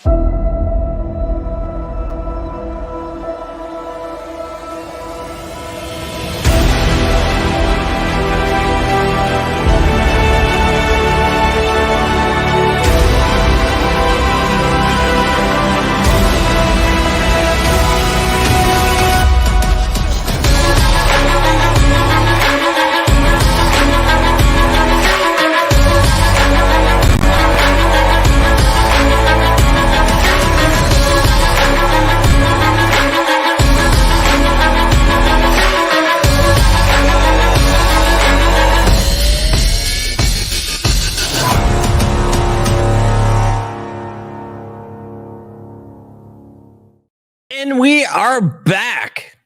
And we are back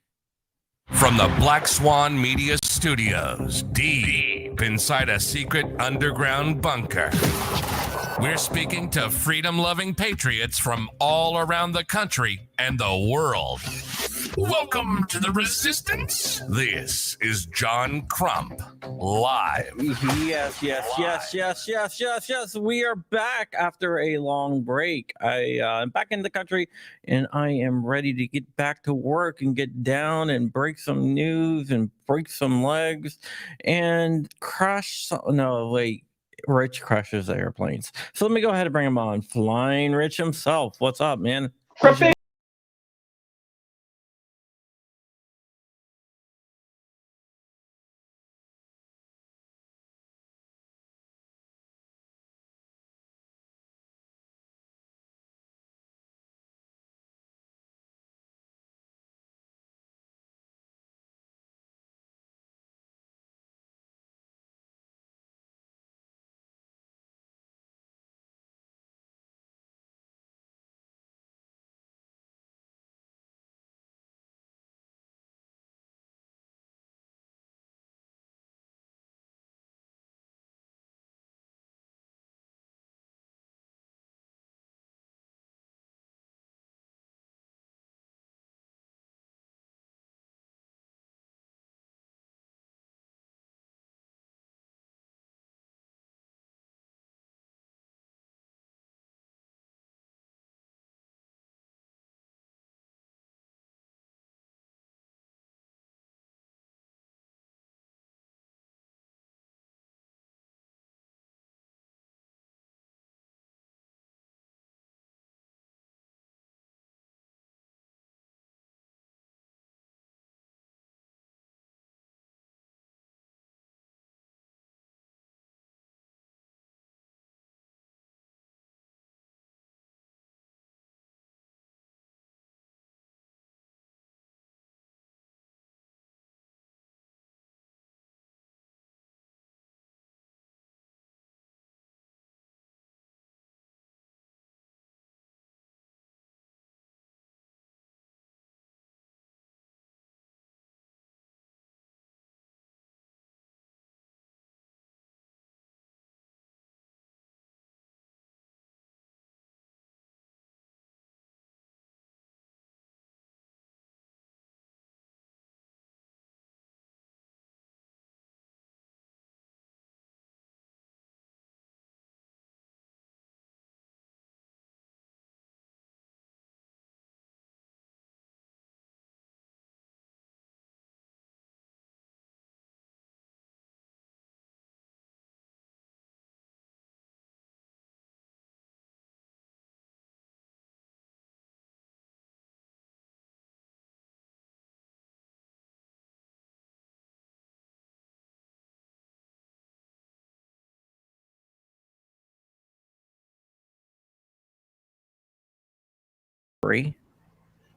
from the Black Swan Media Studios, deep inside a secret underground bunker. We're speaking to freedom-loving patriots from all around the country and the world. Welcome to the Resistance. This is John Crump, live. Yes. We are back after a long break. I'm back in the country, and I am ready to get back to work and get down and break some news and break some legs and crash. Rich crashes airplanes. So let me go ahead and bring him on. Flying Rich himself. What's up, man?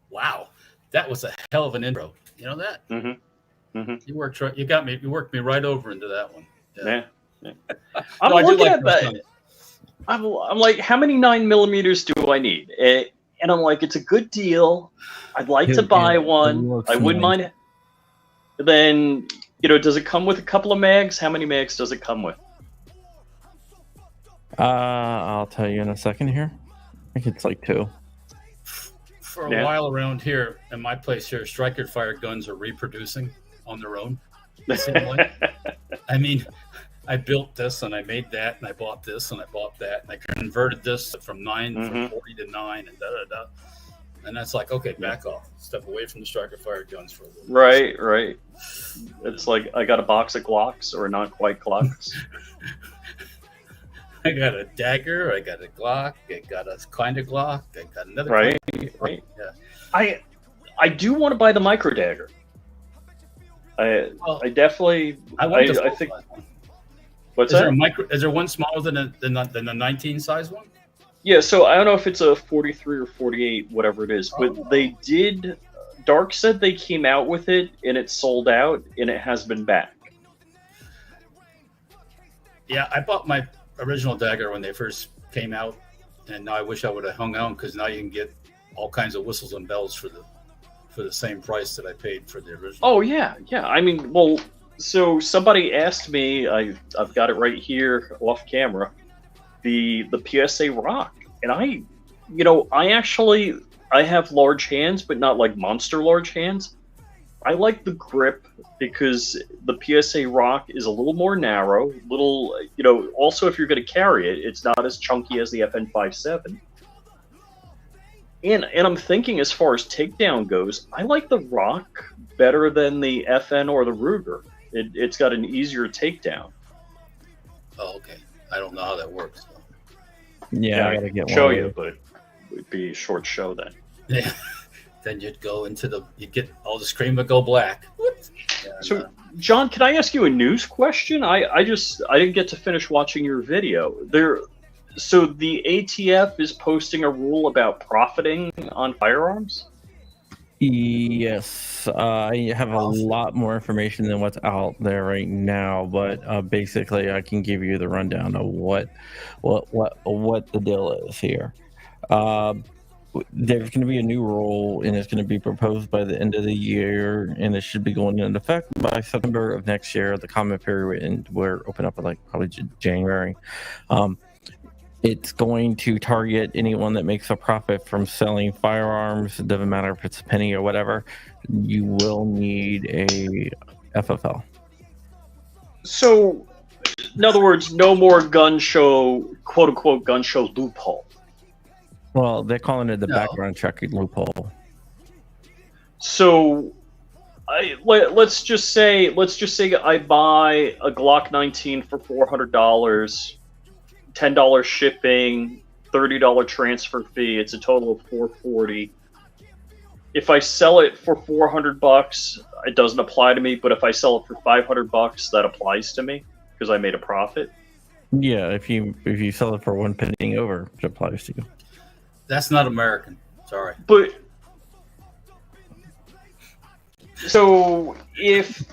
Wow, that was a hell of an intro. You know that? Mm-hmm. Mm-hmm. You worked. You got me. You worked me right over into that one. Yeah. I'm looking at that. I'm like, how many 9mm do I need? And I'm like, it's a good deal. I'd like to buy one. I wouldn't mind. Then, does it come with a couple of mags? How many mags does it come with? I'll tell you in a second here. I think it's like 2. For a while around here, in my place here, striker fire guns are reproducing on their own. I mean, I built this and I made that and I bought this and I bought that and I converted this from 40 to 9 and da da da. And that's like, okay, back off, step away from the striker fire guns for a little bit. Right. It's like I got a box of Glocks, or not quite Glocks. I got a dagger, I got a Glock, I got a kind of Glock, I got another. Right. Yeah. I do want to buy the micro dagger. I definitely. I want the I think. one. What's Is that? there a micro? Is there one smaller than the 19 size one? Yeah, so I don't know if it's a 43 or 48, whatever it is, but they did. Dark said they came out with it and it sold out and it has been back. Yeah, I bought my original dagger when they first came out, and now I wish I would have hung on, because now you can get all kinds of whistles and bells for the same price that I paid for the original. Oh yeah. I mean, well, so somebody asked me, I've got it right here off camera, the PSA Rock, and I have large hands, but not like monster large hands. I like the grip because the PSA Rock is a little more narrow, also if you're going to carry it, it's not as chunky as the FN57. And I'm thinking, as far as takedown goes, I like the Rock better than the FN or the Ruger. It's got an easier takedown. Oh, okay. I don't know how that works. Yeah, I gotta get show one. you, but it would be a short show then. Yeah. Then you'd get all the screen would go black. And, so, John, can I ask you a news question? I didn't get to finish watching your video. So the ATF is posting a rule about profiting on firearms? Yes, I have a lot more information than what's out there right now, but basically, I can give you the rundown of what the deal is here. There's going to be a new rule, and it's going to be proposed by the end of the year, and it should be going into effect by September of next year. The comment period, and we're open up at probably January. It's going to target anyone that makes a profit from selling firearms. It doesn't matter if it's a penny or whatever. You will need a FFL. So, in other words, no more gun show, quote unquote, gun show loophole. Well, they're calling it the background check loophole. So, let's just say I buy a Glock 19 for $400. $10 shipping, $30 transfer fee. It's a total of $440. If I sell it for $400, it doesn't apply to me. But if I sell it for $500, that applies to me because I made a profit. Yeah, if you sell it for one penny over, it applies to you. That's not American. Sorry. But so if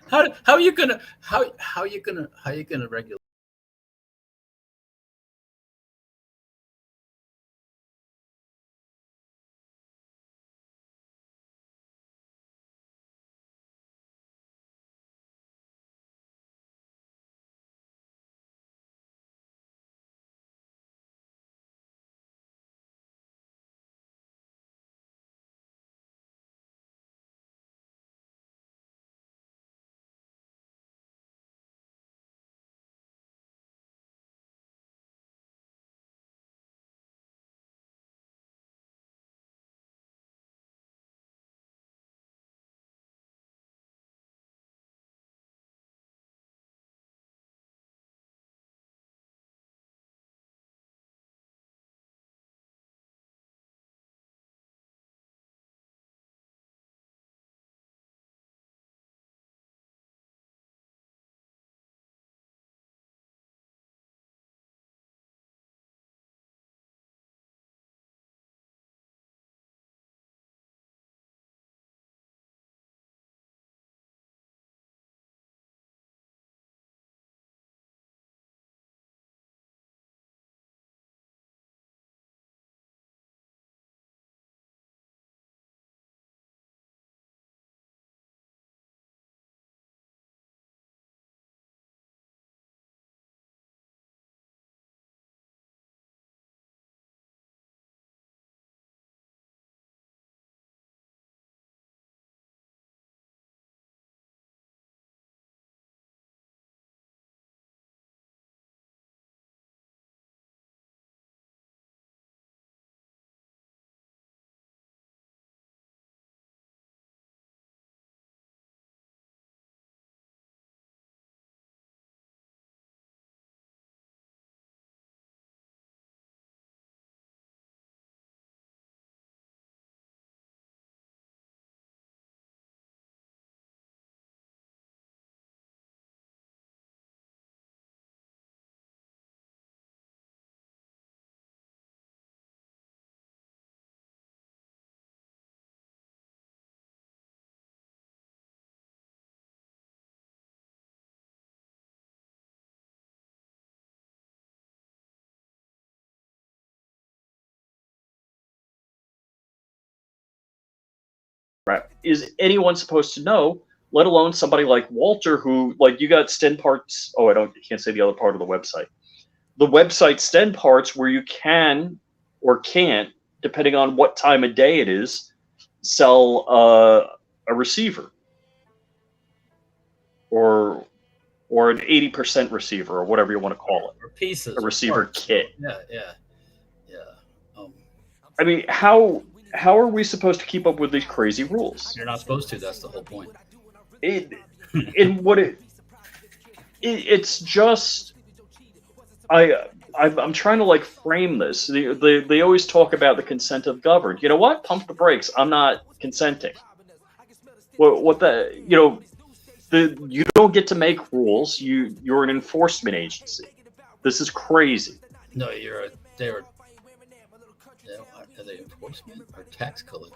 how are you gonna regulate? right, is anyone supposed to know, let alone somebody like Walter, who, like, you got Sten parts. Oh, I can't say the other part of the website. The website Sten parts where you can or can't, depending on what time of day it is, sell a receiver or an 80% receiver or whatever you want to call it, or pieces, a receiver kit. Yeah. I mean, how are we supposed to keep up with these crazy rules? You're not supposed to. That's the whole point. It's just, I'm trying to like frame this. They always talk about the consent of governed. You know what? Pump the brakes. I'm not consenting. What the, you know, you don't get to make rules. You're an enforcement agency. This is crazy. No, are they enforcement or tax collecting?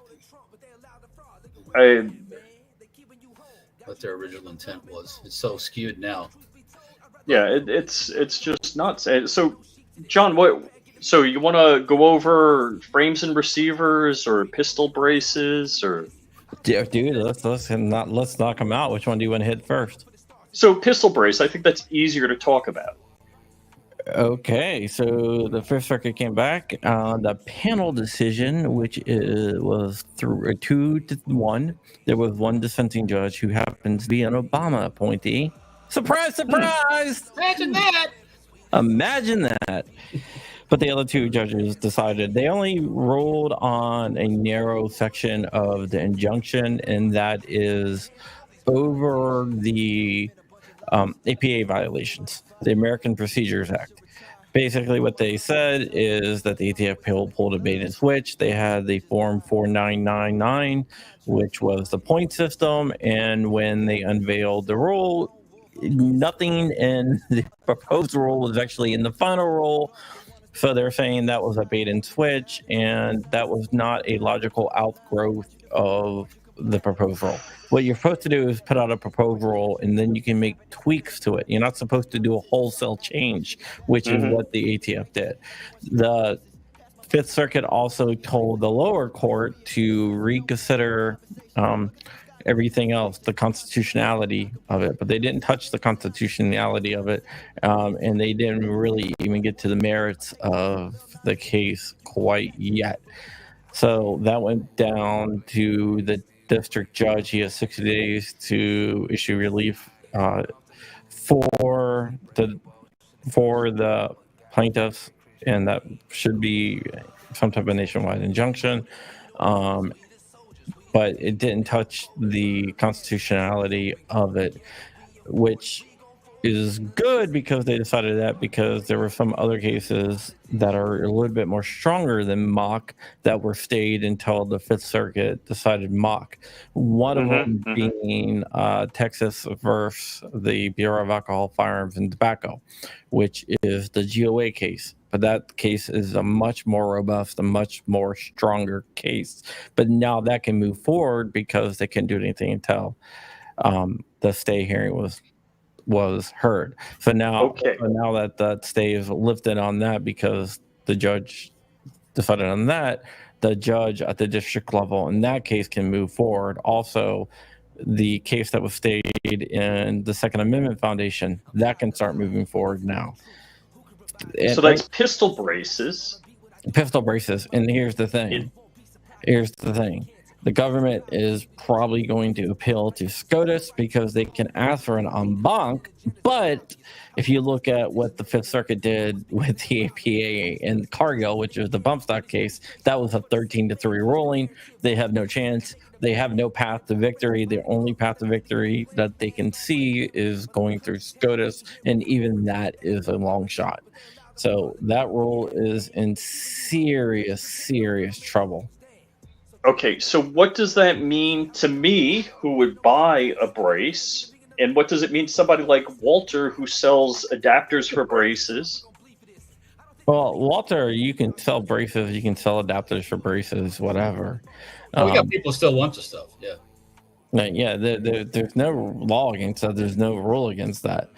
What their original intent was. It's so skewed now. Yeah, it's just nuts. So, John, so you want to go over frames and receivers or pistol braces or? Dude, let's knock them out. Which one do you want to hit first? So pistol brace, I think that's easier to talk about. Okay, so the Fifth Circuit came back on the panel decision, which was 2-1. There was one dissenting judge who happens to be an Obama appointee. Surprise, surprise! Imagine that. But the other two judges decided they only ruled on a narrow section of the injunction, and that is over the APA violations, the American Procedures Act. Basically, what they said is that the ATF pulled a bait and switch. They had the Form 4999, which was the point system, and when they unveiled the rule, nothing in the proposed rule was actually in the final rule. So they're saying that was a bait and switch, and that was not a logical outgrowth of the proposed rule. What you're supposed to do is put out a proposed rule, and then you can make tweaks to it. You're not supposed to do a wholesale change, which is what the ATF did. The Fifth Circuit also told the lower court to reconsider everything else, the constitutionality of it, but they didn't touch the constitutionality of it, and they didn't really even get to the merits of the case quite yet. So that went down to the district judge. He has 60 days to issue relief for the plaintiffs, and that should be some type of nationwide injunction. But it didn't touch the constitutionality of it, which is good because they decided that, because there were some other cases that are a little bit more stronger than mock that were stayed until the Fifth Circuit decided mock. One of them being Texas versus the Bureau of Alcohol, Firearms, and Tobacco, which is the GOA case. But that case is a much more robust, a much more stronger case. But now that can move forward because they couldn't do anything until the stay hearing was heard. So now, now that that stay is lifted on that because the judge decided on that, the judge at the district level in that case can move forward. Also, the case that was stayed in the Second Amendment Foundation, that can start moving forward now. So that's pistol braces. Pistol braces. And here's the thing. The government is probably going to appeal to SCOTUS because they can ask for an en banc. But if you look at what the Fifth Circuit did with the APA and Cargill, which is the bump stock case, that was a 13-3 ruling. They have no chance. They have no path to victory. The only path to victory that they can see is going through SCOTUS, and even that is a long shot. So that rule is in serious, serious trouble. Okay, so what does that mean to me, who would buy a brace? And what does it mean to somebody like Walter, who sells adapters for braces? Well, Walter, you can sell braces, you can sell adapters for braces, whatever. We got people still want the stuff, yeah. Yeah, there's no law against that. There's no rule against that.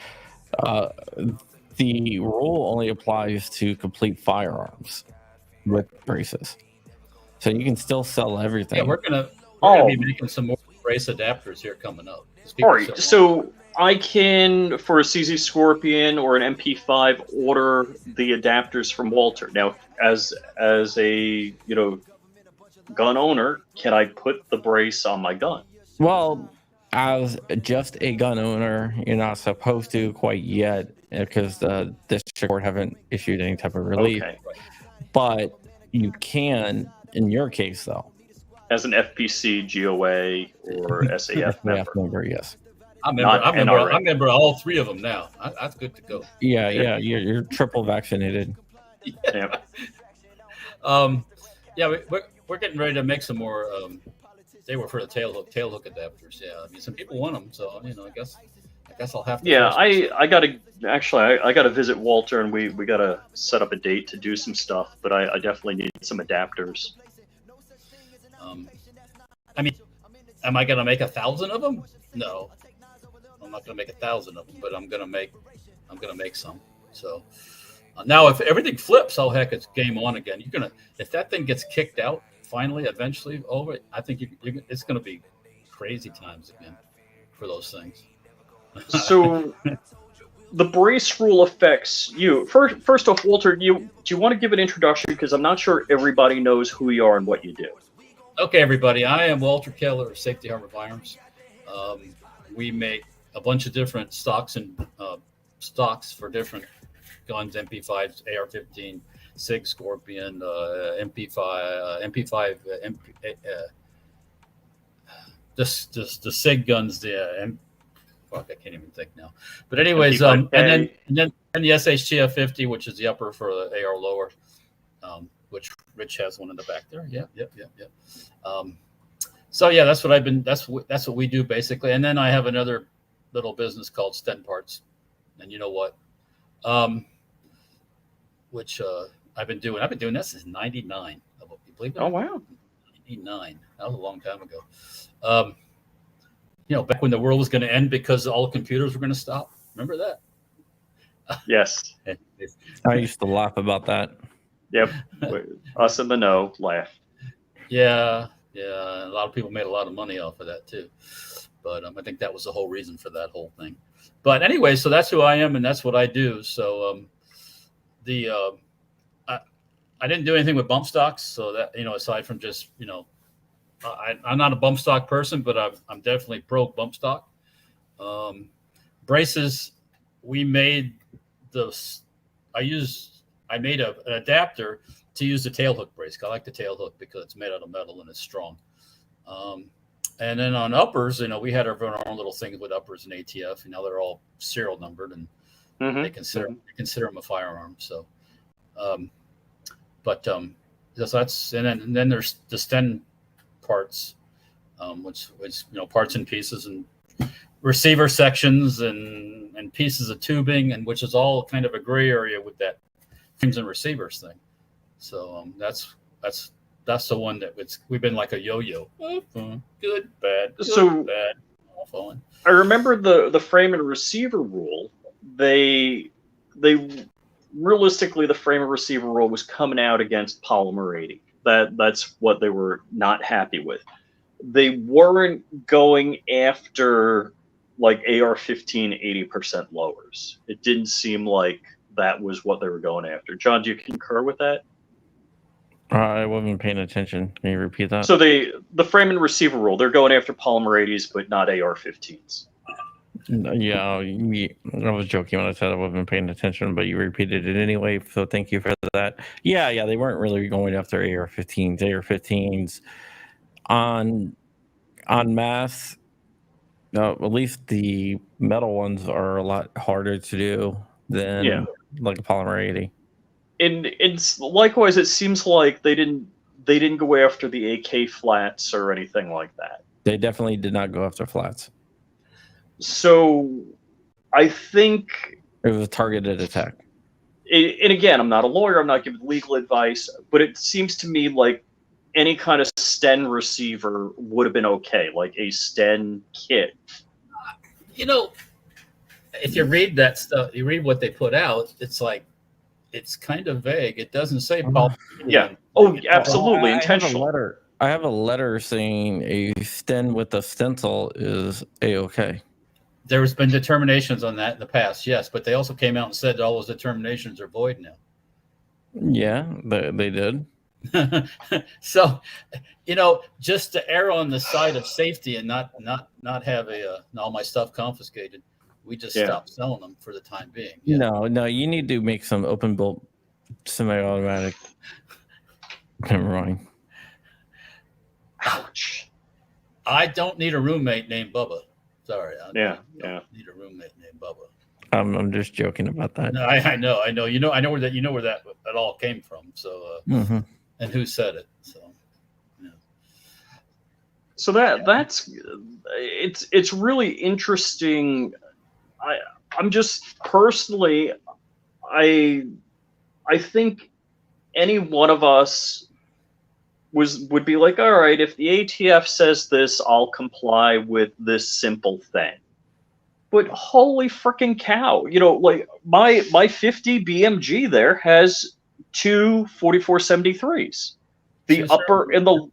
The rule only applies to complete firearms with braces. So you can still sell everything. Yeah, we're gonna going to be making some more brace adapters here coming up. All right, so I can, for a CZ Scorpion or an MP5, order the adapters from Walter. Now, as a gun owner, can I put the brace on my gun? Well, as just a gun owner, you're not supposed to quite yet because the district court haven't issued any type of relief. Okay. But you can, in your case, though. As an FPC, GOA, or SAF member. Yes. I'm a member of all three of them now. That's good to go. Yeah, you're triple vaccinated. Yeah. We're getting ready to make some more. They were for the tail hook adapters. Yeah, I mean, some people want them, so I guess I'll have to. Yeah, I gotta visit Walter, and we gotta set up a date to do some stuff. But I definitely need some adapters. I mean, am I gonna make 1,000 of them? No, I'm not gonna make 1,000 of them, but I'm gonna make some. So now, if everything flips, oh heck, it's game on again. If that thing gets kicked out finally, eventually over, I think it's gonna be crazy times again for those things. So the brace rule affects you. First off, Walter, do you want to give an introduction, because I'm not sure everybody knows who you are and what you do. Okay, everybody. I am Walter Keller of Safety Harbor Firearms. We make a bunch of different stocks for different guns: MP5s, AR-15, SIG Scorpion, MP5, the SIG guns. Fuck, I can't even think now. But anyways, and then the SHTF-50, which is the upper for the AR lower. Which Rich has one in the back there. Yep. So yeah, that's what we do basically. And then I have another little business called Stent Parts, and you know what? Which I've been doing that since '99. You believe it? Oh wow, '99. That was a long time ago. Back when the world was going to end because all computers were going to stop. Remember that? Yes. I used to laugh about that. Yep. Us in the know laughed. Yeah. A lot of people made a lot of money off of that too. But I think that was the whole reason for that whole thing. But anyway, so that's who I am and that's what I do. So I didn't do anything with bump stocks. So that, aside from just, I'm not a bump stock person, but I'm definitely pro bump stock. Braces, we made I made an adapter to use the tail hook brace. I like the tail hook because it's made out of metal and it's strong. And then on uppers, we had our own little things with uppers and ATF. They're all serial numbered, and they consider them a firearm. So, so that's and then there's the Sten parts, which parts and pieces and receiver sections and pieces of tubing, and which is all kind of a gray area with that frames and receivers thing. So that's the one that we've been like a yo-yo. Good, bad, bad, awful. I remember the frame and receiver rule. They realistically, the frame and receiver rule was coming out against polymer 80. That's what they were not happy with. They weren't going after like AR-15 80% lowers. It didn't seem like that was what they were going after. John, do you concur with that? I wasn't paying attention. Can you repeat that? So the frame and receiver rule, they're going after polymer 80s, but not AR-15s. Yeah, I was joking when I said I wasn't paying attention, but you repeated it anyway, so thank you for that. Yeah, they weren't really going after AR-15s. AR-15s on mass, at least the metal ones are a lot harder to do than like a polymer 80. And it's likewise, it seems like they didn't go after the AK flats or anything like that. They definitely did not go after flats. So I think it was a targeted attack. And again, I'm not a lawyer, I'm not giving legal advice, but it seems to me like any kind of Sten receiver would have been okay, like a Sten kit. If you read that stuff, you read what they put out, it's like, it's kind of vague. It doesn't say polymer. Yeah. Oh, absolutely. Intentional. I have a letter saying a Sten with a stencil is A-okay. There's been determinations on that in the past, yes, but they also came out and said all those determinations are void now. Yeah, they did. So, just to err on the side of safety and not have all my stuff confiscated, we just stopped selling them for the time being. Yeah. No, you need to make some open bolt semi-automatic. Never mind. Ouch. I don't need a roommate named Bubba. Sorry. I don't need a roommate named Bubba. I'm just joking about that. No, I know. I know where that all came from. So, and who said it? So, yeah. So that's it's really interesting. I'm just personally, I think any one of us would be like, all right, if the ATF says this, I'll comply with this simple thing. But holy freaking cow, like my 50 BMG there has two 4473s. The upper and the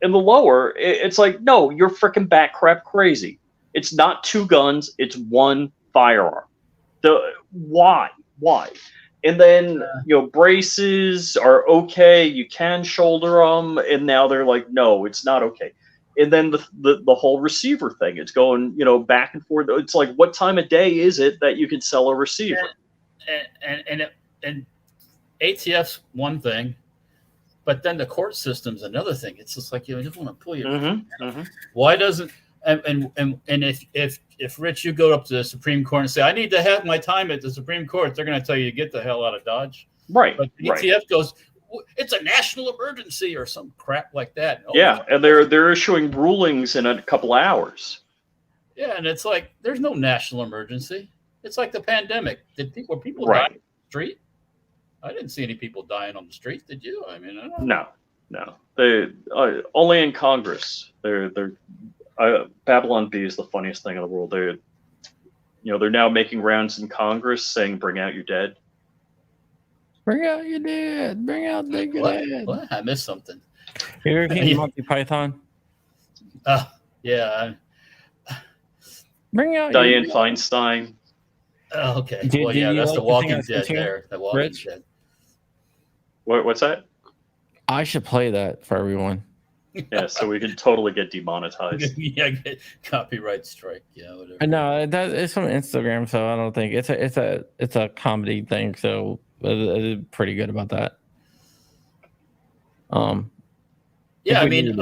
lower, it's like, no, you're freaking bat crap crazy. It's not two guns, it's one firearm. Why? And then, braces are okay. You can shoulder them. And now they're like, no, it's not okay. And then the whole receiver thing, it's going, back and forth. It's like, what time of day is it that you can sell a receiver? And ATF's one thing, but then the court system's another thing. It's just like, you just want to pull your. Why doesn't and if Rich, you go up to the Supreme Court and say, I need to have my time at the Supreme Court, they're going to tell you to get the hell out of Dodge. Right. But the ATF goes, it's a national emergency or some crap like that. And they're issuing rulings in a couple hours. Yeah, and it's like, there's no national emergency. It's like the pandemic. Were people dying on the street? I didn't see any people dying on the street. Did you? I mean, I don't know. No. They only in Congress. They're Babylon Bee is the funniest thing in the world. They're now making rounds in Congress saying, "Bring out your dead." Bring out your dead. Bring out the dead. What? I missed something. You ever seen Monty Python? Yeah. Bring out Diane Feinstein. Oh, okay. That's The Walking Dead there. The Walking Dead. What's that? I should play that for everyone. Yeah, so we could totally get demonetized. Get copyright strike. Yeah, whatever. No, it's from Instagram, so I don't think it's a comedy thing. So it's pretty good about that. Yeah, I mean,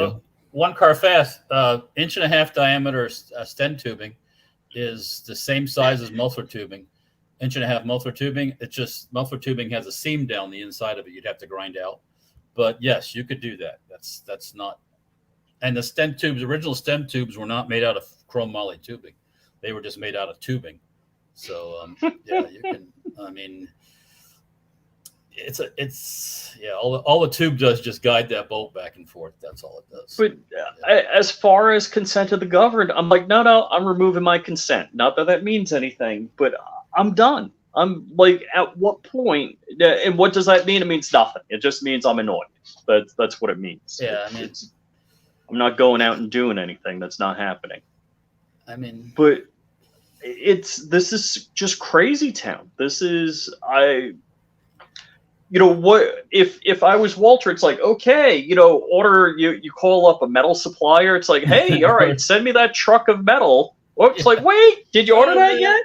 one car fast, 1.5-inch diameter stent tubing is the same size as muffler tubing. 1.5-inch muffler tubing. It's just muffler tubing has a seam down the inside of it. You'd have to grind out. But yes, you could do that. That's not. And the stent tubes, original stent tubes, were not made out of chrome moly tubing. They were just made out of tubing. So yeah, you can. I mean, all the tube does just guide that bolt back and forth. That's all it does. But as far as consent of the governed, I'm like, no, I'm removing my consent. Not that means anything, but I'm done. I'm like, at what point? And what does that mean? It means nothing. It just means I'm annoyed. That's what it means. Yeah, I mean, I'm not going out and doing anything. That's not happening. I mean, but this is just crazy town. This is what if I was Walter? It's like, okay, order you call up a metal supplier. It's like, hey, all right, send me that truck of metal. Oh, it's like, wait, did you order that yet?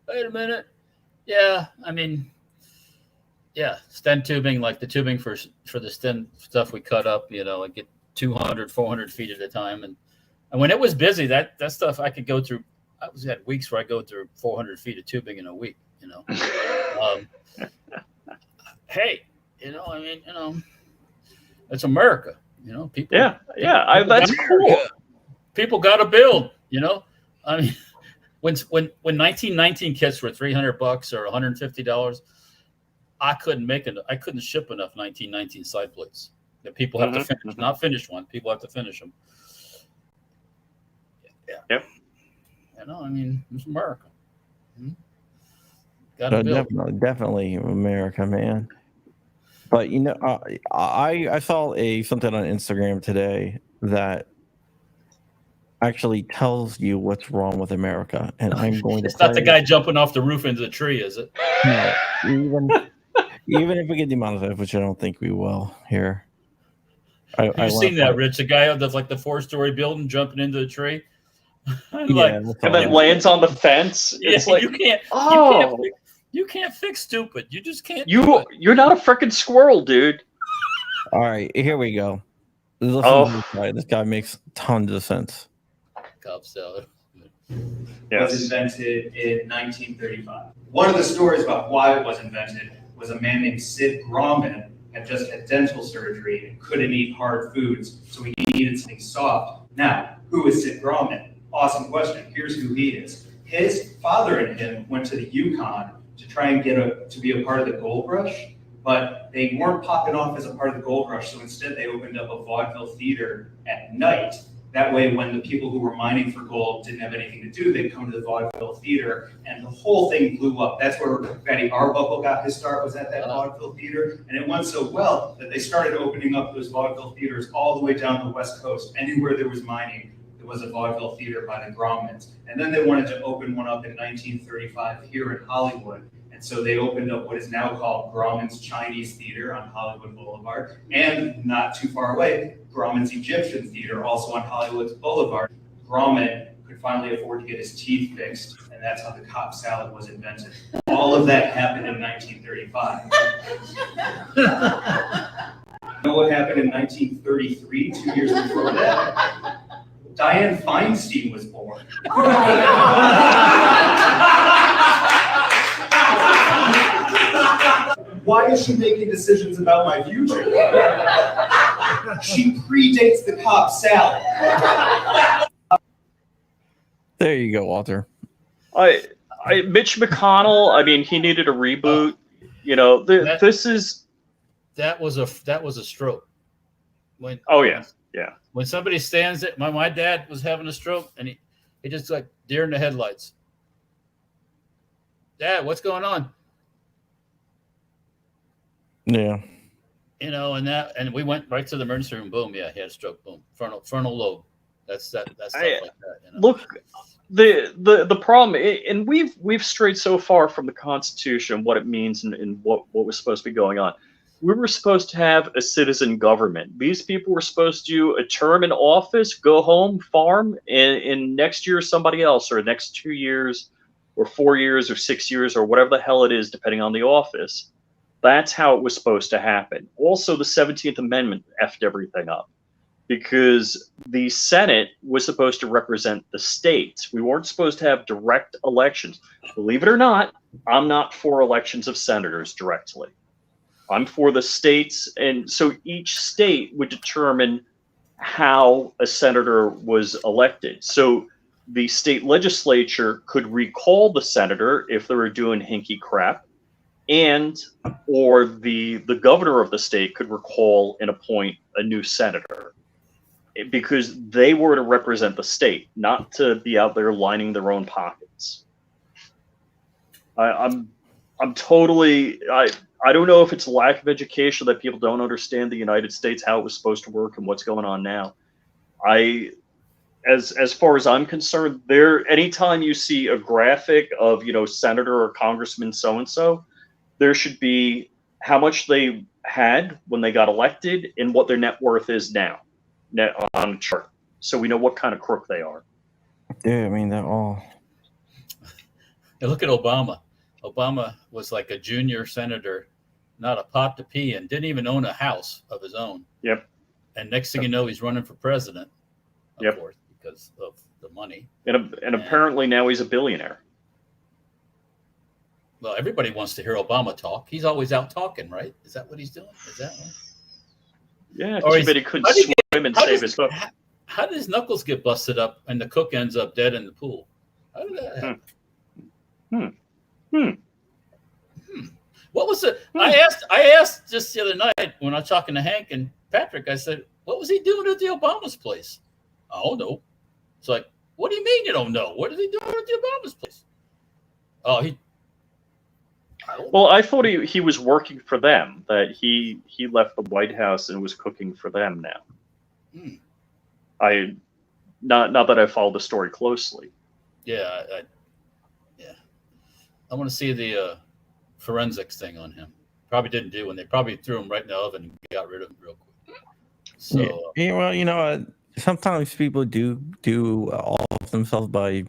Wait a minute. Yeah, I mean, yeah, stent tubing, like the tubing for the stent stuff we cut up, like get 200, 400 feet at a time. And when it was busy, that stuff I could go through. I had weeks where I go through 400 feet of tubing in a week, Hey, I mean, it's America, people. Yeah, that's cool. People got to build, I mean, when 1919 kits were $300 or $150, I couldn't ship enough 1919 side plates. That people have to finish, not finish one. People have to finish them. Yeah. Yep. I mean, it's America. Got to build. Definitely America, man. But I saw something on Instagram today that actually tells you what's wrong with America, and I'm going to. It's not the guy jumping off the roof into the tree, is it? No, even if we get demonetized, which I don't think we will here. You've seen that, Rich? The guy that's like the 4-story building jumping into the tree. And then lands on the fence. It's like you can't fix stupid. You just can't. You're not a freaking squirrel, dude. All right, here we go. This guy makes tons of sense. Cobb salad. Was invented in 1935. One of the stories about why it was invented was a man named Sid Grauman had just had dental surgery and couldn't eat hard foods, so he needed something soft. Now, who is Sid Grauman? Awesome question. Here's who he is. His father and him went to the Yukon to try and to be a part of the gold rush, but they weren't popping off as a part of the gold rush, so instead they opened up a vaudeville theater at night. That way, when the people who were mining for gold didn't have anything to do, they'd come to the vaudeville theater, and the whole thing blew up. That's where Fatty Arbuckle got his start, was at that vaudeville theater, and it went so well that they started opening up those vaudeville theaters all the way down the West Coast. Anywhere there was mining, there was a vaudeville theater by the Graumans. And then they wanted to open one up in 1935 here in Hollywood. And so they opened up what is now called Grauman's Chinese Theater on Hollywood Boulevard, and not too far away, Grauman's Egyptian Theater, also on Hollywood Boulevard. Grauman could finally afford to get his teeth fixed, and that's how the Cobb salad was invented. All of that happened in 1935. You know what happened in 1933, 2 years before that? Dianne Feinstein was born. Why is she making decisions about my future? She predates the Cobb salad. There you go, Walter. Mitch McConnell. I mean, he needed a reboot. That was a stroke. When when somebody stands it, my dad was having a stroke, and he just like deer in the headlights. Dad, what's going on? Yeah. And we went right to the emergency room. Boom, yeah, he had a stroke. Boom, frontal lobe. That's stuff like that. Look, the problem, and we've strayed so far from the Constitution, what it means, and what was supposed to be going on. We were supposed to have a citizen government. These people were supposed to do a term in office, go home, farm, and next year somebody else, or next 2 years, or 4 years, or 6 years, or whatever the hell it is, depending on the office. That's how it was supposed to happen. Also, the 17th Amendment effed everything up because the Senate was supposed to represent the states. We weren't supposed to have direct elections. Believe it or not, I'm not for elections of senators directly. I'm for the states, and so each state would determine how a senator was elected. So the state legislature could recall the senator if they were doing hinky crap, or the governor of the state could recall and appoint a new senator, because they were to represent the state, not to be out there lining their own pockets. I'm totally I don't know if it's lack of education that people don't understand the United States, how it was supposed to work, and what's going on now. As far as I'm concerned, anytime you see a graphic of senator or congressman so and so, there should be how much they had when they got elected and what their net worth is now, on a chart, so we know what kind of crook they are. Yeah, I mean that all. Hey, look at Obama. Obama was like a junior senator, not a pot to pee in, didn't even own a house of his own. Yep. And next thing you know, he's running for president, of course, because of the money. And apparently now he's a billionaire. Well, everybody wants to hear Obama talk. He's always out talking, right? Is that what he's doing? Is that right? Yeah, too bad he couldn't swim and save his book. How did his knuckles get busted up and the cook ends up dead in the pool? How did that happen? What was it? I asked just the other night when I was talking to Hank and Patrick, I said, what was he doing at the Obama's place? I don't know. It's like, what do you mean you don't know? What is he doing at the Obama's place? Oh, Well, I thought he was working for them. That he left the White House and was cooking for them now. I not that I followed the story closely. Yeah, I want to see the forensics thing on him. Probably didn't do when they probably threw him right in the oven and got rid of him real quick. So yeah, well, sometimes people do off themselves by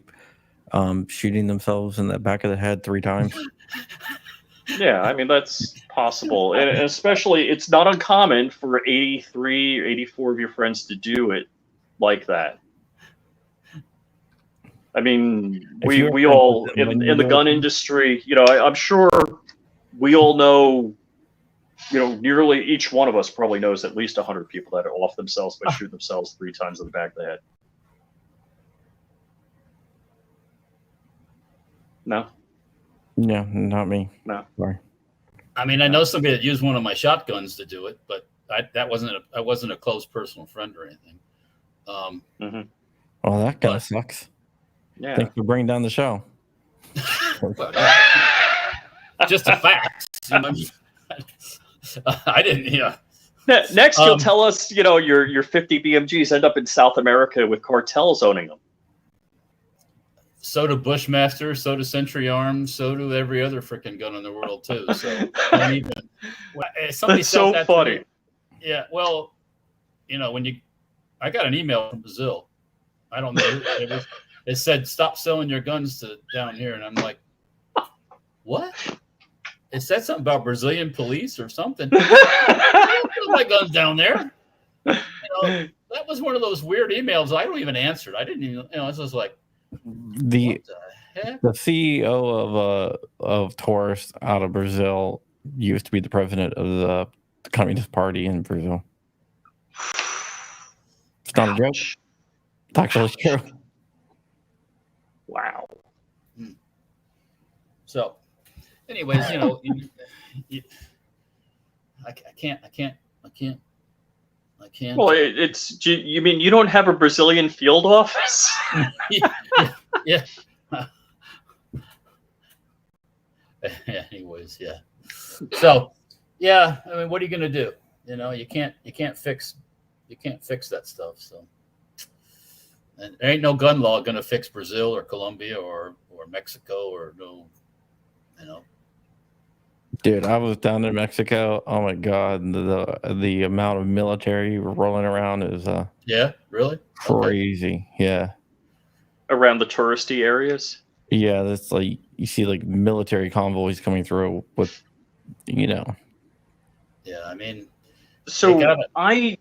shooting themselves in the back of the head 3 times. Yeah, I mean, that's possible. And especially, it's not uncommon for 83 or 84 of your friends to do it like that. I mean, we all, in the gun industry, I'm sure we all know, nearly each one of us probably knows at least 100 people that are off themselves by shooting themselves 3 times in the back of the head. No? Yeah, not me. No. Sorry. I mean, I know somebody that used one of my shotguns to do it, but I wasn't a close personal friend or anything. Well, that kind of sucks. Yeah. Thanks for bringing down the show. Just a fact. I didn't. Next, you'll tell us, your 50 BMGs end up in South America with cartels owning them. So do Bushmaster, so do Century Arms, so do every other freaking gun in the world too. So don't even. That's so funny. Yeah, well, I got an email from Brazil. I don't know who it was. It said, "Stop selling your guns to down here," and I'm like, "What?" It said something about Brazilian police or something. I don't sell my guns down there. That was one of those weird emails. I don't even answer it. I didn't even. It's just like. The CEO of Taurus out of Brazil used to be the president of the Communist Party in Brazil. It's not a joke. It's actually true. Wow. So, anyways, I can't. Well, you mean you don't have a Brazilian field office? Yeah. Anyways, yeah. So, yeah. I mean, what are you gonna do? You can't fix that stuff. So, and there ain't no gun law gonna fix Brazil or Colombia or Mexico or no. Dude, I was down in Mexico. Oh my God, the amount of military rolling around is yeah, really crazy. Okay. Yeah, around the touristy areas. Yeah, that's like you see like military convoys coming through with, Yeah, I mean, so I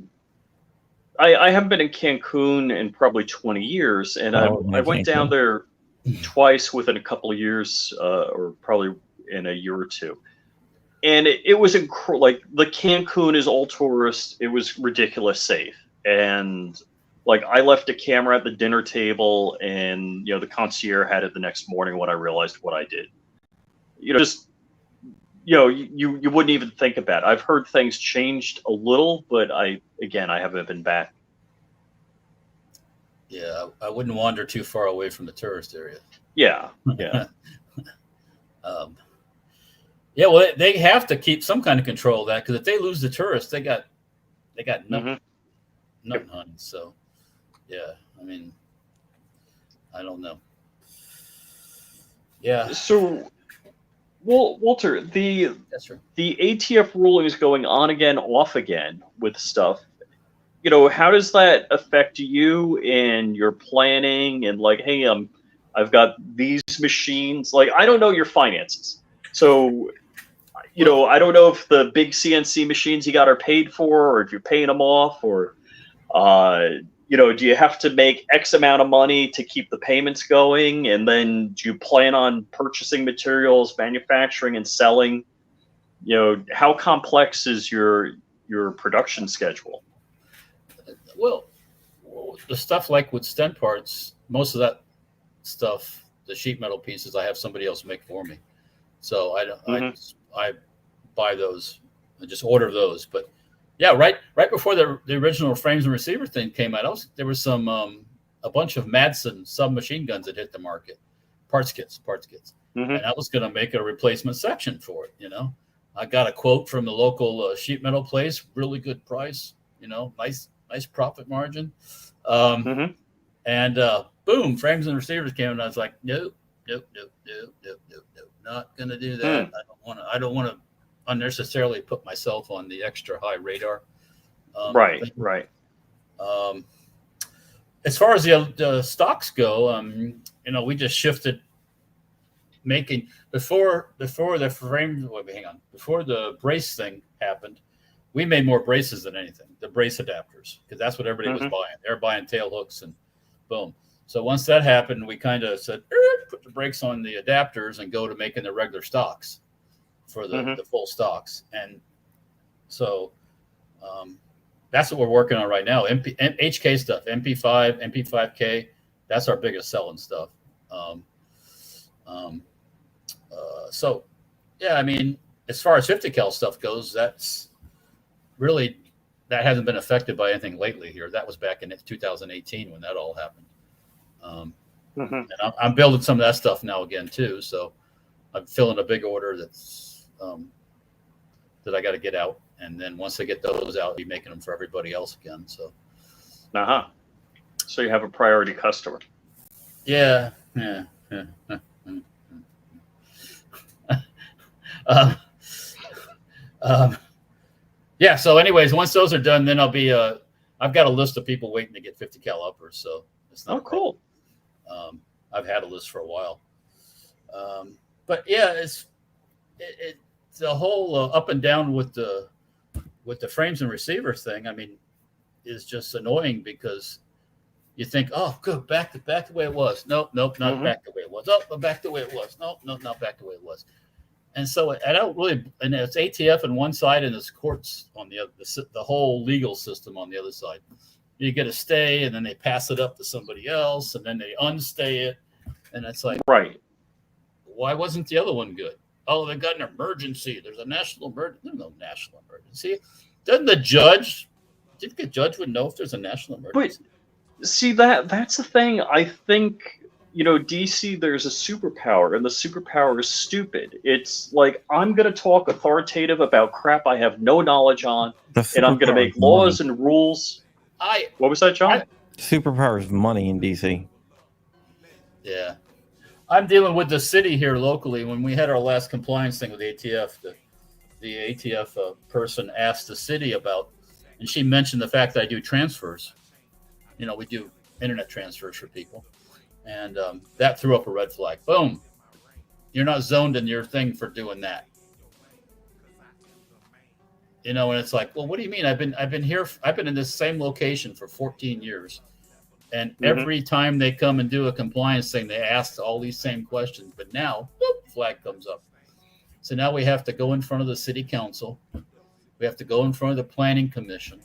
haven't been in Cancun in probably 20 years, and I went down there twice within a couple of years, or probably in a year or two. And it was like the Cancun is all tourist. It was ridiculous safe. And like I left a camera at the dinner table and, the concierge had it the next morning when I realized what I did. You wouldn't even think about it. I've heard things changed a little, but I haven't been back. Yeah, I wouldn't wander too far away from the tourist area. Yeah. Yeah. Yeah, well, they have to keep some kind of control of that because if they lose the tourists, they got nothing hunting. So, yeah, I mean, I don't know. Yeah. So, Walter, the ATF ruling is going on again, off again with stuff. How does that affect you in your planning and like, hey, I've got these machines. Like, I don't know your finances, so. I don't know if the big CNC machines you got are paid for, or if you're paying them off, or, do you have to make X amount of money to keep the payments going? And then do you plan on purchasing materials, manufacturing and selling? How complex is your production schedule? Well, the stuff like with stent parts, most of that stuff, the sheet metal pieces, I have somebody else make for me. So I buy those. I just order those. But yeah, right before the original frames and receiver thing came out, there was some a bunch of Madsen submachine guns that hit the market. parts kits. And I was going to make a replacement section for it. I got a quote from the local sheet metal place, really good price. Nice profit margin. And boom, frames and receivers came, and I was like, nope, not going to do that. I don't want to unnecessarily put myself on the extra high radar. Right. As far as the stocks go, we just shifted making before the frame. Hang on, before the brace thing happened, we made more braces than anything. The brace adapters, because that's what everybody was buying. They were buying tail hooks and boom. So once that happened, we kind of said, put the brakes on the adapters and go to making the regular stocks for the full stocks. And so that's what we're working on right now. HK stuff, MP5, MP5K, that's our biggest selling stuff. So, yeah, I mean, as far as 50 cal stuff goes, that hasn't been affected by anything lately here. That was back in 2018 when that all happened. And I'm building some of that stuff now again too. So I'm filling a big order that's that I got to get out, and then once I get those out, I'll be making them for everybody else again. So, So you have a priority customer. Yeah. Yeah. So, anyways, once those are done, then I'll be. I've got a list of people waiting to get 50 cal uppers. So it's not cool. I've had a list for a while. But yeah, it's the whole up and down with the frames and receivers thing. I mean, is just annoying because you think, oh, good, back the way it was. Nope, not back the way it was. Oh, back the way it was. Nope, not back the way it was. And so I don't really, and it's ATF on one side and it's courts on the other, the whole legal system on the other side. You get a stay and then they pass it up to somebody else and then they unstay it. And it's like, right. Why wasn't the other one good? Oh, they got an emergency. There's a national emergency. There's no national emergency. Doesn't the judge, do you think the judge would know if there's a national emergency? But see, that's the thing. I think, DC, there's a superpower, and the superpower is stupid. It's like, I'm going to talk authoritative about crap I have no knowledge on, and I'm going to make laws and rules. What was that, John? Superpower is money in DC. Yeah. I'm dealing with the city here locally. When we had our last compliance thing with ATF, the ATF person asked the city about, and she mentioned the fact that I do transfers. We do internet transfers for people. And that threw up a red flag. Boom. You're not zoned in your thing for doing that. And it's like, well, what do you mean? I've been here. I've been in this same location for 14 years. And every time they come and do a compliance thing, they ask all these same questions. But now, boop, flag comes up. So now we have to go in front of the city council. We have to go in front of the planning commission.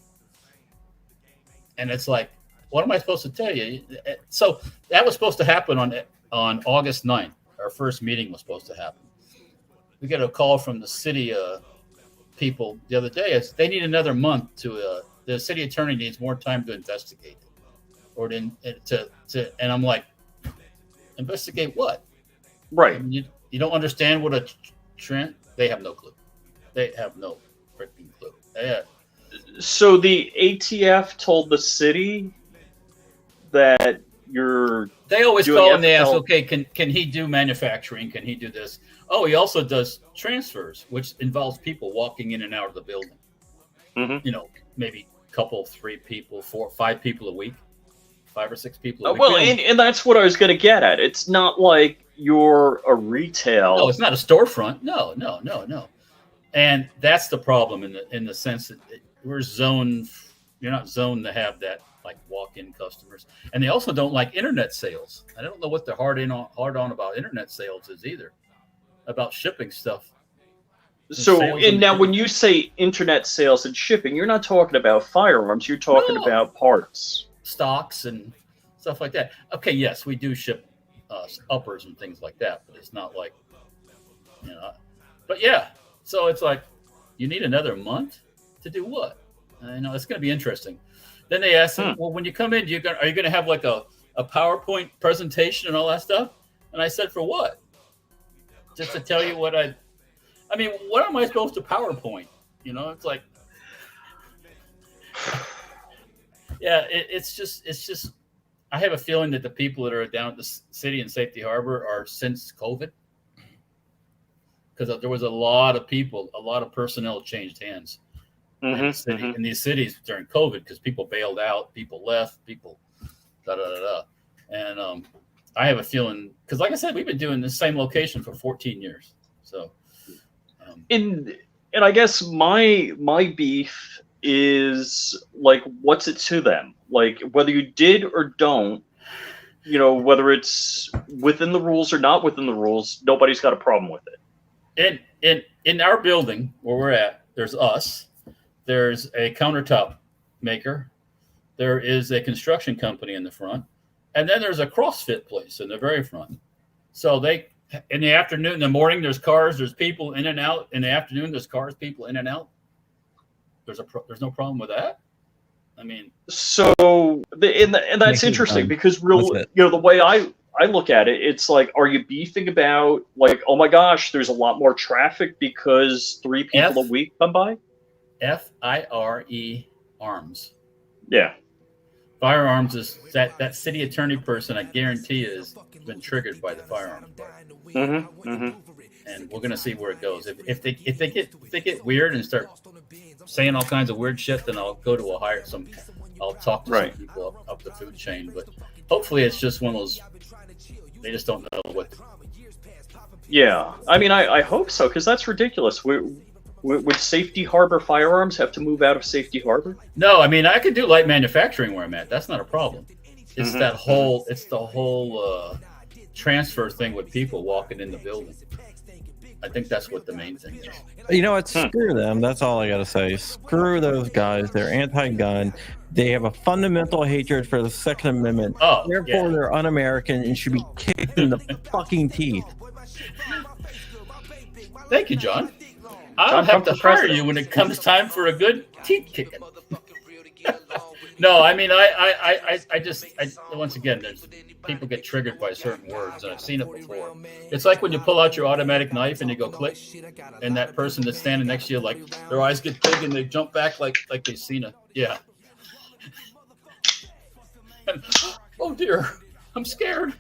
And it's like, what am I supposed to tell you? So that was supposed to happen on August 9th. Our first meeting was supposed to happen. We got a call from the city people the other day. They need another month to. The city attorney needs more time to investigate, or and I'm like, investigate what? Right. I mean, you don't understand what a trend. They have no clue. They have no freaking clue. Yeah. So the ATF told the city that they always call and they ask, okay, can he do manufacturing? Can he do this? Oh, he also does transfers, which involves people walking in and out of the building. Maybe a couple, 3 people, 4, 5 people a week, 5 or 6 people a week. Well, and that's what I was going to get at. It's not like you're a retail. No, it's not a storefront. No. And that's the problem in the sense that we're zoned. You're not zoned to have that like walk-in customers, and they also don't like internet sales. I don't know what they're hard on about internet sales is either, about shipping stuff. So, and now when you say internet sales and shipping, you're not talking about firearms. You're talking about parts, stocks, and stuff like that. Okay, yes, we do ship uppers and things like that, but it's not like, But yeah, so it's like, you need another month to do what? It's going to be interesting. Then they asked, well, when you come in, are you going to have like a PowerPoint presentation and all that stuff? And I said, for what? Just to tell you what I mean, what am I supposed to PowerPoint? You know, it's like, yeah, it's just, I have a feeling that the people that are down at the city and Safety Harbor are since COVID, because there was a lot of people, a lot of personnel changed hands in these cities during COVID, because people bailed out, people left, people da da da da. And I have a feeling, because like I said, we've been doing the same location for 14 years. So, and I guess my beef is like, what's it to them? Like, whether you did or don't, you know, whether it's within the rules or not within the rules, nobody's got a problem with it. In our building where we're at, there's us, there's a countertop maker, there is a construction company in the front, and then there's a CrossFit place in the very front. So they, in the afternoon, in the morning, there's cars, there's people in and out. In the afternoon, there's cars, people in and out. There's no problem with that. I mean, so and that's interesting, because you know, the way I look at it, it's like, are you beefing about like, oh my gosh, there's a lot more traffic because 3 people a week come by? FIRE Arms. Yeah. Firearms is that city attorney person, I guarantee you, has been triggered by the firearms part. And we're gonna see where it goes. If they get weird and start saying all kinds of weird shit, then I'll go to I'll talk to some people up the food chain. But hopefully it's just one of those, they just don't know what. Yeah, I mean, I hope so, because that's ridiculous. Would Safety Harbor Firearms have to move out of Safety Harbor? No, I mean, I could do light manufacturing where I'm at. That's not a problem. It's it's the whole transfer thing with people walking in the building. I think that's what the main thing is. You know what? Screw them. That's all I got to say. Screw those guys. They're anti-gun. They have a fundamental hatred for the Second Amendment. Therefore, they're un-American and should be kicked in the fucking teeth. Thank you, John. I'll have to hire you when it comes time for a good teeth kicking. No, I mean, I just once again, there's people get triggered by certain words, and I've seen it before. It's like when you pull out your automatic knife and you go click, and that person that's standing next to you, like, their eyes get big and they jump back like they've seen it. Yeah. And, oh dear, I'm scared.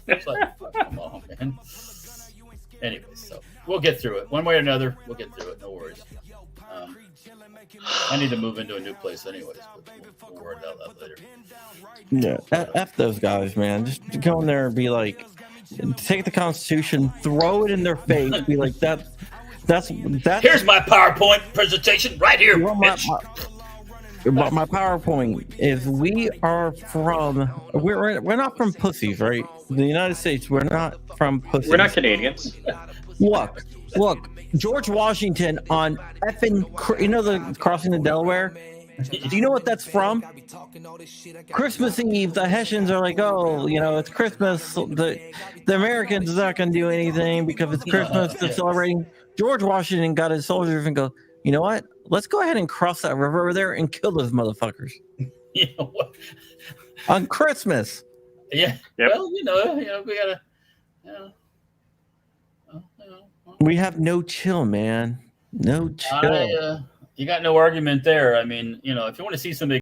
It's like, come on, man. Anyway, so we'll get through it one way or another. We'll get through it. No worries. I need to move into a new place anyways, but we'll worry about that later. Yeah, F those guys, man. Just go in there and be like, take the Constitution, throw it in their face, be like, that's. Here's my PowerPoint presentation right here. My PowerPoint is we're not from pussies, right? The United States, we're not from pussies. We're not Canadians. Look, George Washington on effing, the crossing the Delaware. Do you know what that's from? Christmas Eve, the Hessians are like, oh, it's Christmas. The Americans are not going to do anything because it's Christmas. They're celebrating. George Washington got his soldiers and go, you know what? Let's go ahead and cross that river over there and kill those motherfuckers. You know what? On Christmas. Yeah. Yep. Well, we gotta. We have no chill, man. No chill. You got no argument there. I mean, if you want to see somebody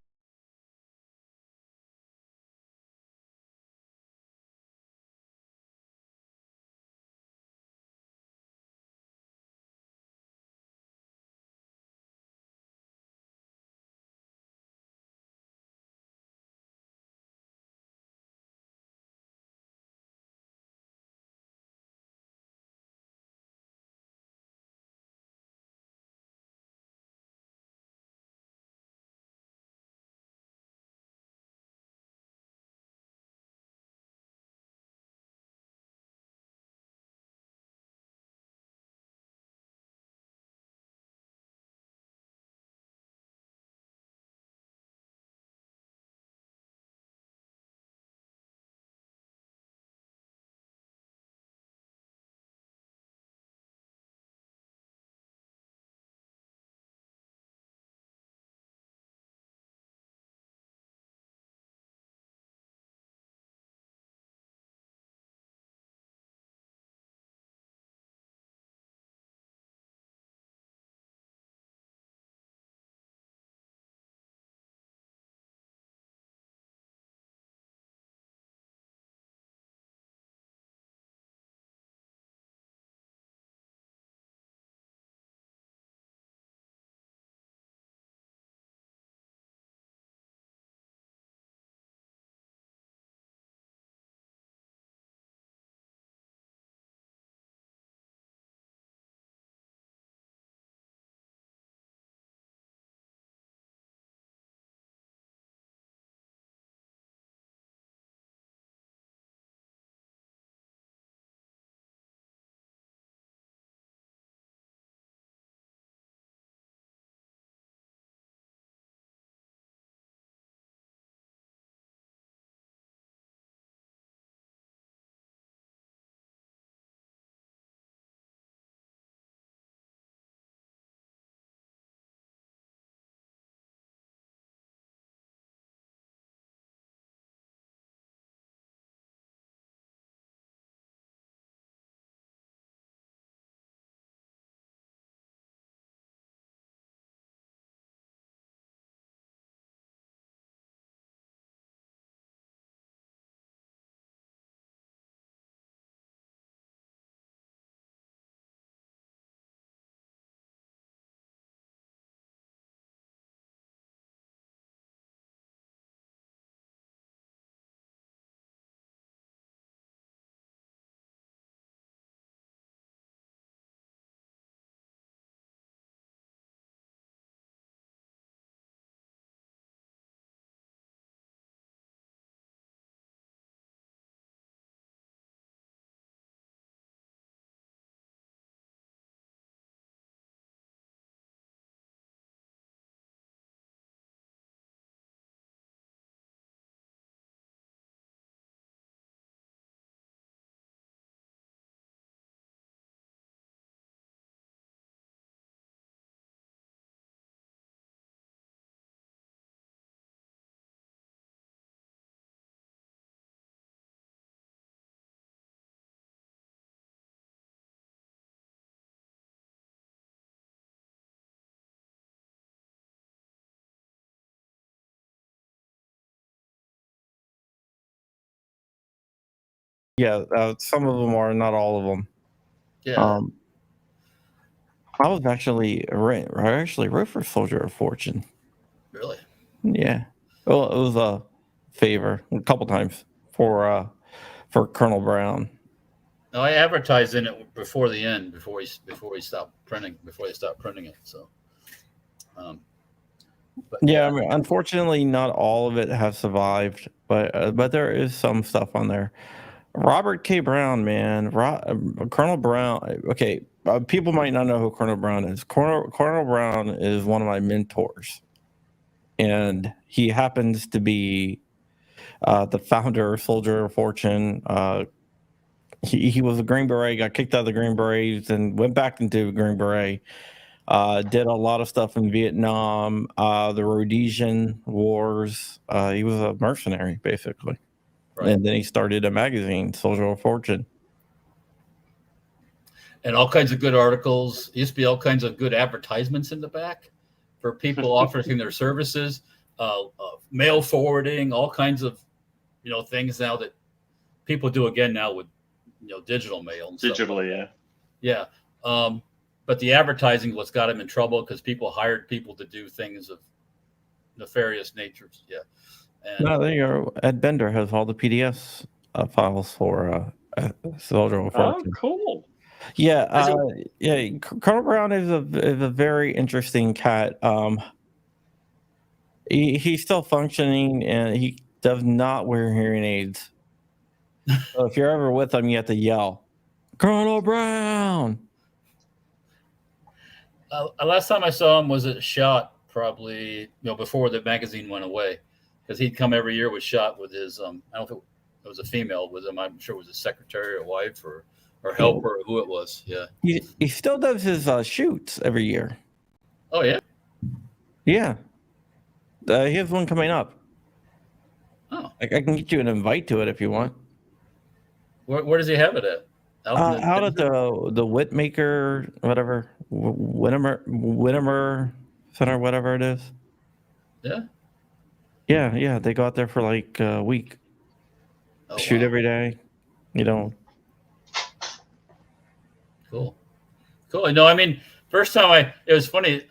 Yeah, some of them are, not all of them. Yeah. I was actually I actually wrote for Soldier of Fortune. Really? Yeah. Well, it was a favor a couple times for Colonel Brown. No, I advertised in it before the end, before he stopped printing, before they stopped printing it. So, but yeah, I mean, unfortunately, not all of it has survived, but there is some stuff on there. Robert K. Brown, man, Colonel Brown. Okay, people might not know who Colonel Brown is. Colonel Brown is one of my mentors, and he happens to be the founder of Soldier of Fortune. He was a Green Beret, got kicked out of the Green Berets, and went back into Green Beret. Did a lot of stuff in Vietnam, the Rhodesian Wars. He was a mercenary, basically. Right. And then he started a magazine, Soldier of Fortune. And all kinds of good articles. Used to be all kinds of good advertisements in the back for people offering their services, mail forwarding, all kinds of, things now that people do again now with, digital mail. And digitally, stuff. Yeah. But the advertising was got him in trouble because people hired people to do things of nefarious natures. Yeah. And, no, there you go. Ed Bender has all the PDFs files for Soldier of Fortune. Oh, cool. Yeah, yeah. Colonel Brown is a very interesting cat. He's still functioning, and he does not wear hearing aids. So if you're ever with him, you have to yell, "Colonel Brown!" Last time I saw him was at SHOT, probably before the magazine went away, because he'd come every year with SHOT with his I don't know if it was a female with him. I'm sure it was a secretary or wife or helper or who it was. Yeah, he still does his shoots every year. Oh yeah, yeah. He has one coming up. Oh, I can get you an invite to it if you want. Where does he have it at? Out at the Whitmaker, whatever, Whittemer Center, whatever it is. Yeah. Yeah. They go out there for like a week. Oh, shoot every day. Cool. I mean, first time it was funny.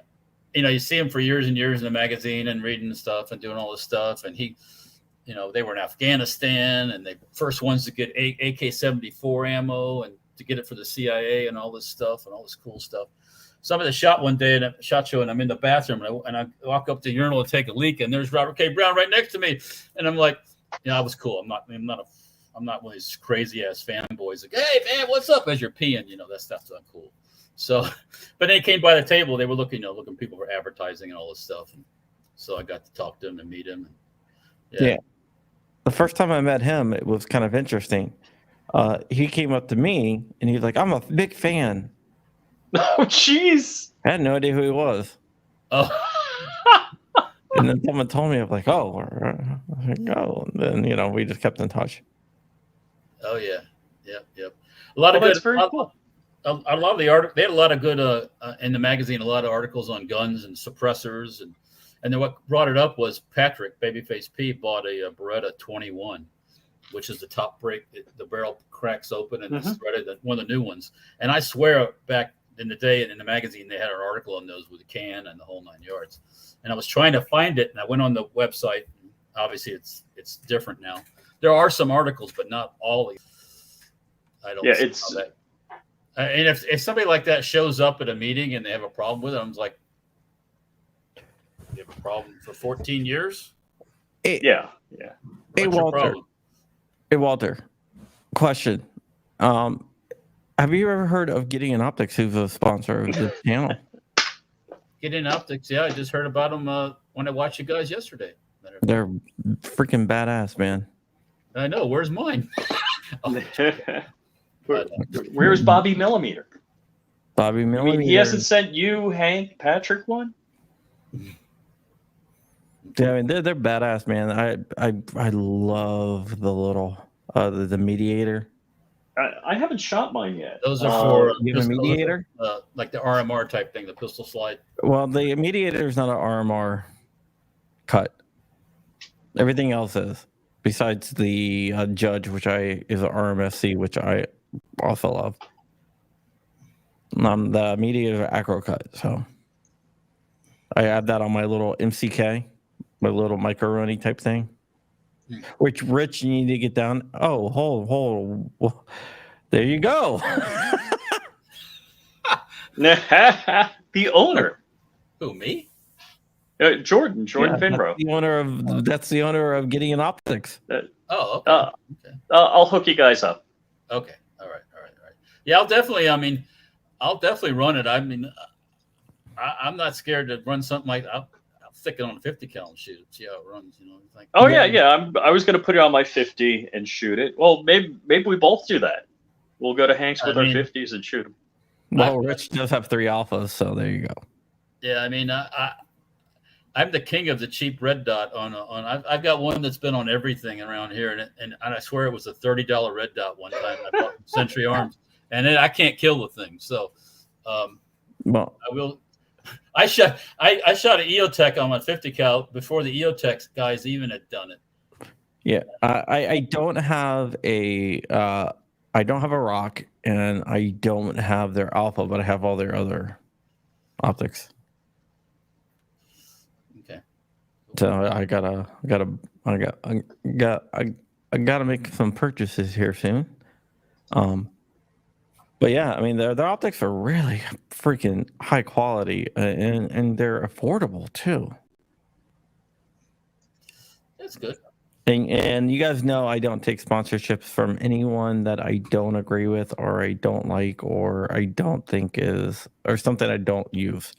You see him for years and years in the magazine and reading stuff and doing all this stuff, and he. They were in Afghanistan, and they first ones to get AK-74 ammo and to get it for the CIA and all this stuff and all this cool stuff. So I'm at the SHOT one day at a SHOT show, and I'm in the bathroom, and I walk up to the urinal to take a leak, and there's Robert K. Brown right next to me, and I'm like, I was cool. I'm not one of these crazy ass fanboys like, hey man, what's up? As you're peeing, that stuff's uncool. So, but they came by the table. They were looking people for advertising and all this stuff, and so I got to talk to him and meet him. And, yeah. The first time I met him, it was kind of interesting. He came up to me and he was like, "I'm a big fan." Oh, jeez! I had no idea who he was. Oh. And then someone told me, I'm like, "Oh, and then we just kept in touch. Oh yeah, yep. A lot of good. Very cool. A lot of the art. They had a lot of good in the magazine. A lot of articles on guns and suppressors and then what brought it up was Patrick, Babyface P, bought a Beretta 21, which is the top break. The barrel cracks open and it's threaded, one of the new ones. And I swear back in the day in the magazine, they had an article on those with a can and the whole 9 yards. And I was trying to find it, and I went on the website. Obviously, it's different now. There are some articles, but not all. I don't. Yeah, it's. That. And if somebody like that shows up at a meeting and they have a problem with it, I'm like, you have a problem for 14 years? Yeah. Hey, Walter. Question. Have you ever heard of Gideon Optics, who's a sponsor of this channel? Gideon Optics, yeah. I just heard about them when I watched you guys yesterday. They're freaking badass, man. I know. Where's mine? Where's Bobby Millimeter? Bobby Millimeter. I mean, he hasn't sent you, Hank, Patrick one? Yeah, I mean they're badass, man. I love the little the Mediator. I haven't shot mine yet. Those are for the Mediator, like the RMR type thing, the pistol slide. Well, the Mediator is not an RMR cut. Everything else is besides the Judge, which is an RMSC, which I also love. The media is acro cut, so I add that on my little MCK, my little macaroni type thing. Which, Rich, you need to get down. Oh, hold. There you go. The owner. Who, me? Jordan Finbro. That's the owner of Gideon Optics. Okay. Okay. I'll hook you guys up. Okay. All right. Yeah, I'll definitely run it. I mean, I'm not scared to run something like I'll stick it on a 50 cal and shoot it, see how it runs. Like, I was going to put it on my 50 and shoot it. Well, maybe we both do that. We'll go to Hank's with our 50s and shoot them. Well, Rich does have 3 alphas, so there you go. Yeah, I mean, I'm the king of the cheap red dot on. I've got one that's been on everything around here, and I swear it was a $30 red dot one time. I bought Century Arms, and I can't kill the thing. So, well, I will. I shot an EOTech on my 50 cal before the EOTech guys even had done it. Yeah, I don't have a rock, and I don't have their alpha, but I have all their other optics. Okay. So I gotta make some purchases here soon. But yeah, I mean their optics are really freaking high quality, and they're affordable too. That's good. And you guys know I don't take sponsorships from anyone that I don't agree with, or I don't like, or I don't think or something I don't use.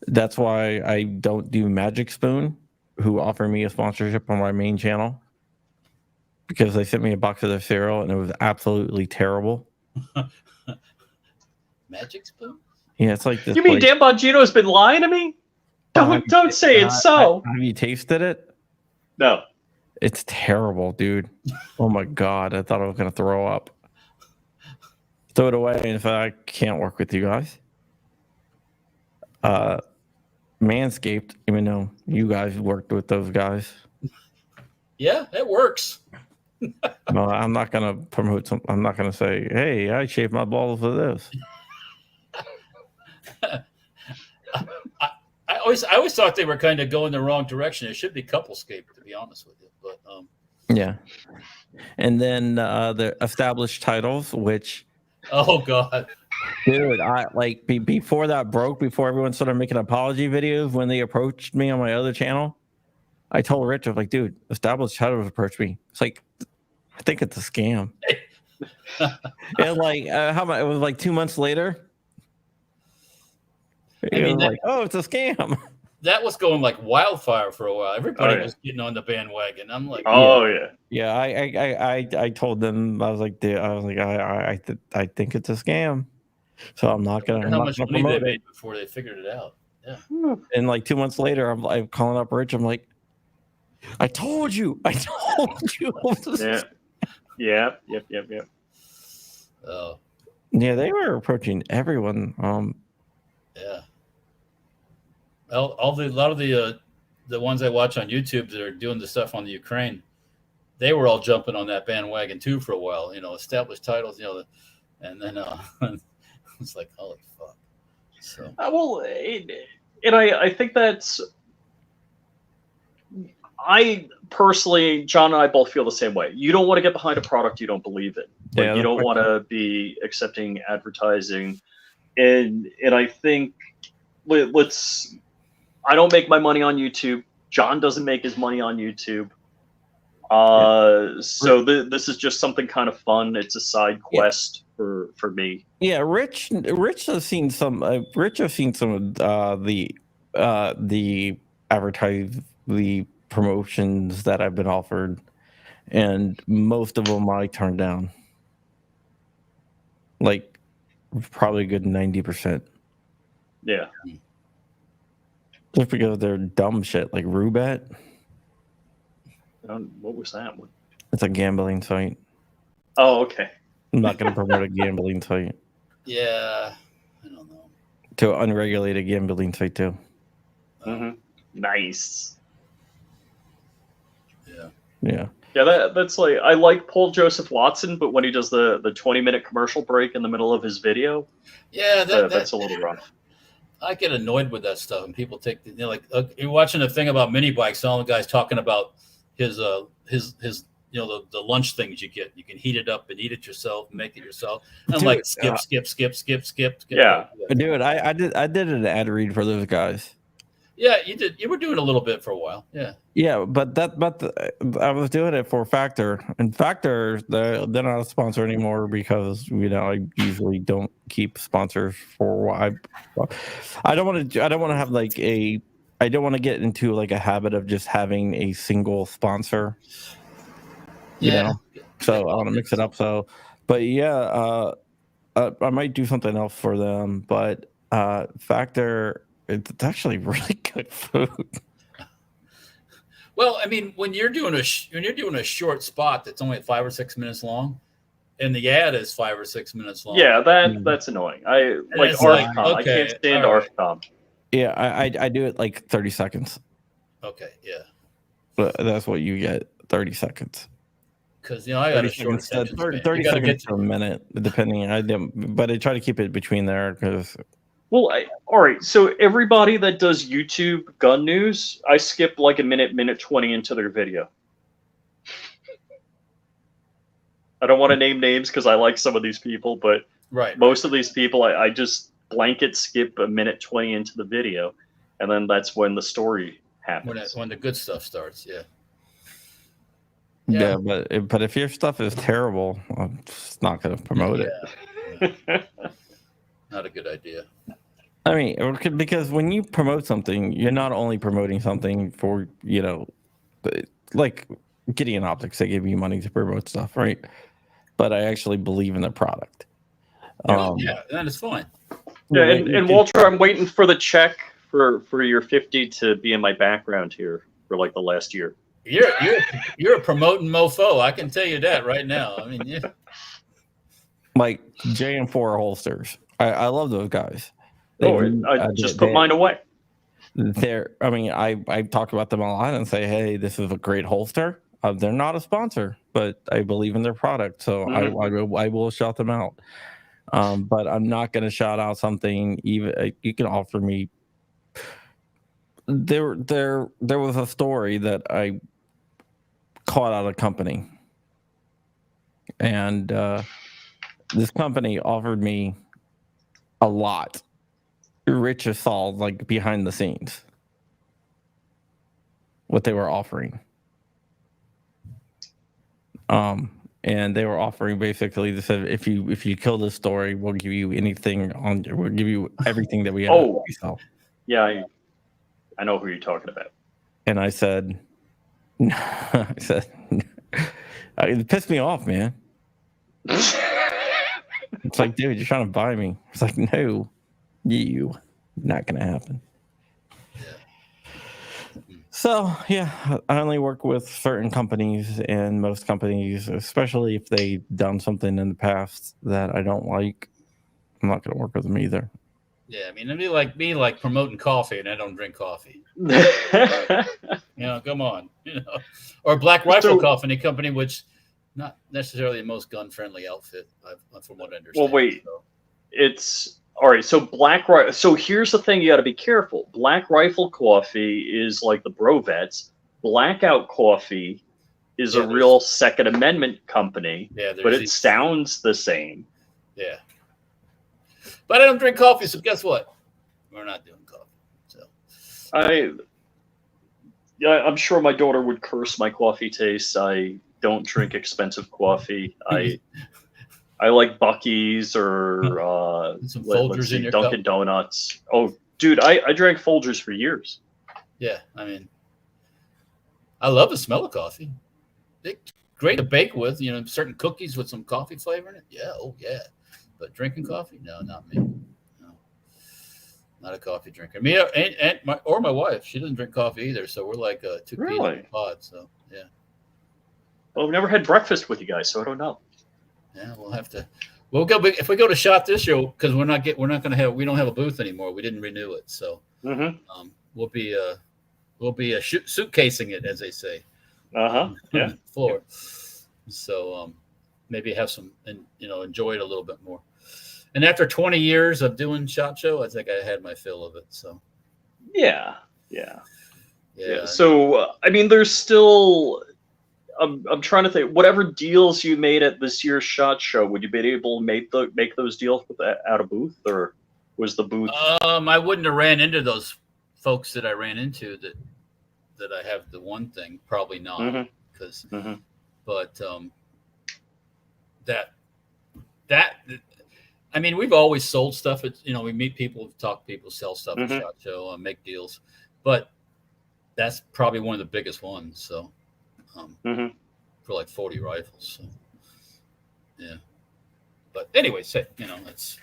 That's why I don't do Magic Spoon, who offer me a sponsorship on my main channel, because they sent me a box of their cereal and it was absolutely terrible. Magic Spoon? Yeah, it's like this. You mean Dan Bongino's been lying to me? Don't say it's so. Have you tasted it? No. It's terrible, dude. Oh my God. I thought I was going to throw up. Throw it away and I can't work with you guys. Manscaped, even though you guys worked with those guys. Yeah, it works. Well, I'm not going to promote something. I'm not going to say, hey, I shaved my balls for this. I always thought they were kind of going the wrong direction. It should be Couplescape, to be honest with you. But yeah. And then the established titles, which, oh God, dude, I like before that broke, before everyone started making apology videos, when they approached me on my other channel, I told Rich, I was like, dude, established titles approached me. It's like, I think it's a scam. And like, how about it was like 2 months later? I mean, like, oh, it's a scam. That was going like wildfire for a while. Everybody was getting on the bandwagon. I'm like, yeah. I told them, I was like, I think it's a scam. So I'm not gonna. How much money they made before they figured it out? Yeah. And like 2 months later, I'm calling up Rich. I'm like, I told you. Yep. Oh. Yeah, they were approaching everyone. Yeah. Well, a lot of the ones I watch on YouTube that are doing the stuff on the Ukraine, they were all jumping on that bandwagon too for a while. Established titles. And then it's like, holy fuck. So and I think that's. I personally, John and I both feel the same way. You don't want to get behind a product you don't believe in. You don't want to be accepting advertising, and I think I don't make my money on YouTube. John doesn't make his money on YouTube. So this is just something kind of fun. It's a side quest for me. Yeah, Rich has seen some. Rich has seen some of the promotions that I've been offered, and most of them I turned down. Like probably a good 90%. Yeah. Just because they're dumb shit, like Rubet. What was that one? It's a gambling site. Oh, okay. I'm not going to promote a gambling site. Yeah, I don't know. To unregulated gambling site too. Mm-hmm. Nice. Yeah. Yeah. Yeah, that's like, I like Paul Joseph Watson, but when he does the 20-minute commercial break in the middle of his video, that's a little rough. I get annoyed with that stuff, and people take you're watching a thing about mini bikes, and all the guys talking about his the lunch things you get. You can heat it up and eat it yourself, and make it yourself. And I'm like, skip. Yeah, dude, I did an ad read for those guys. Yeah, you did. You were doing a little bit for a while. Yeah. Yeah, but I was doing it for Factor, and Factor they're not a sponsor anymore because I usually don't keep sponsors for I don't want to have I don't want to get into like a habit of just having a single sponsor. So I want to mix it up. So, but yeah, I might do something else for them. But Factor, it's actually really good food. Well, I mean, when you're doing a short spot that's only 5 or 6 minutes long, and the ad is 5 or 6 minutes long. Yeah, that's annoying. I like ARFCOM. I can't stand ARFCOM. Yeah, I do it like 30 seconds. Okay, yeah. But that's what you get, 30 seconds. Because I got a short attention span. 30 seconds to a minute, depending. But I try to keep it between there because. Well, all right. So everybody that does YouTube gun news, I skip like a minute 20 into their video. I don't want to name names because I like some of these people, but most of these people, I just blanket skip a minute 20 into the video, and then that's when the story happens. When the good stuff starts, yeah. Yeah, but if your stuff is terrible, I'm just not going to promote it. Not a good idea. I mean, because when you promote something, you're not only promoting something for, like Gideon Optics, they give you money to promote stuff, right? But I actually believe in the product. Yeah, that is fine. Yeah, and Walter, I'm waiting for the check for your 50 to be in my background here for like the last year. You're a promoting mofo. I can tell you that right now. I mean, yeah. Like JM4 holsters. I love those guys. I just put mine away. I talk about them a lot and say, hey, this is a great holster. They're not a sponsor, but I believe in their product, so I will shout them out. But I'm not going to shout out something. Even you can offer me. There was a story that I caught out of a company, and this company offered me a lot. Rich as all, like behind the scenes, what they were offering. And they were offering basically, they said, if you kill this story, we'll give you we'll give you everything that we have. Yeah, I know who you're talking about. And I said, it pissed me off, man. It's like, dude, you're trying to buy me. It's like, no, not gonna happen. So, yeah, I only work with certain companies, and most companies, especially if they've done something in the past that I don't like, I'm not going to work with them either. Yeah, I mean, it'd be like me, like promoting coffee, and I don't drink coffee. Come on. Or Black Rifle Coffee Company, which not necessarily the most gun-friendly outfit, from what I understand. Well, wait. It's... All right, so So here's the thing: you got to be careful. Black Rifle Coffee is like the Brovets. Blackout Coffee is a real Second Amendment company, but it sounds the same. Yeah, but I don't drink coffee, so guess what? We're not doing coffee. So I'm sure my daughter would curse my coffee taste. I don't drink expensive coffee. I like Buc-ee's or some Folgers in your Dunkin' cup. Donuts. Oh, dude, I drank Folgers for years. Yeah, I mean, I love the smell of coffee. It's great to bake with, certain cookies with some coffee flavor in it. Yeah, oh yeah. But drinking coffee? No, not me. No, not a coffee drinker. Me and my wife, she doesn't drink coffee either. So we're like two peas in a pod. So yeah. Well, I've never had breakfast with you guys, so I don't know. Yeah, we'll have to. We'll go if we go to SHOT this year because we don't have a booth anymore. We didn't renew it, so we'll be suitcasing it, as they say. Yeah. floor. So maybe have some, and enjoy it a little bit more. And after 20 years of doing SHOT Show, I think I had my fill of it. So yeah. So I mean, there's still. I'm trying to think. Whatever deals you made at this year's SHOT Show, would you be able to make those deals at a booth, or was the booth? I wouldn't have ran into those folks that I ran into that I have the one thing. Probably not, because. But that I mean, we've always sold stuff. We meet people, talk to people, sell stuff at SHOT Show, make deals, but that's probably one of the biggest ones. So. For like 40 rifles. So, yeah. But anyways, that's.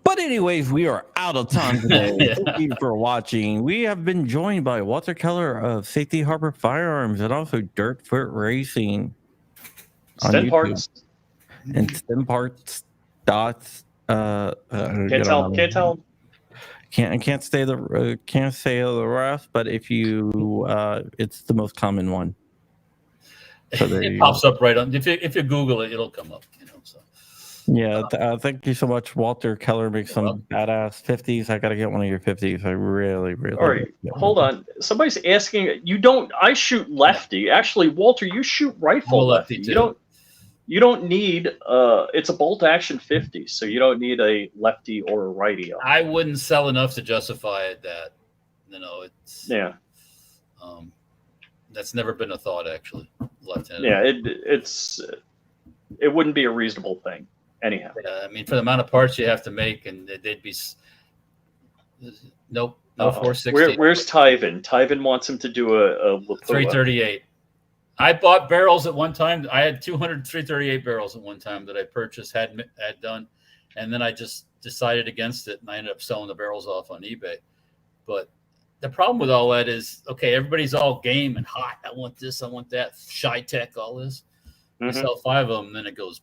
But anyways, we are out of time today. Yeah. Thank you for watching. We have been joined by Walter Keller of Safety Harbor Firearms and also Dirtfoot Racing. Stem parts. And Stem Parts dots. Can't tell. Can't say the rest, but if you it's the most common one. So it pops up right on. If you Google it, it'll come up. So. Yeah, thank you so much, Walter Keller. Makes some badass 50s. I gotta get one of your 50s. I really. All right, hold on. Somebody's asking. You don't. I shoot lefty. Actually, Walter, you shoot rifle lefty. Too. You don't need. It's a bolt action 50, so you don't need a lefty or a righty. I wouldn't sell enough to justify it. That it's that's never been a thought actually. Left-handed. Yeah, it wouldn't be a reasonable thing anyhow. Yeah, I mean, for the amount of parts you have to make, and they'd be no 460. Where's Tyven? Tyven wants him to do a 338. I bought barrels at one time. I had 200 338 barrels at one time that I purchased, had done, and then I just decided against it, and I ended up selling the barrels off on eBay. But the problem with all that is, okay, everybody's all game and hot. I want this, I want that, Shy Tech, all this. You sell 5 of them, then it goes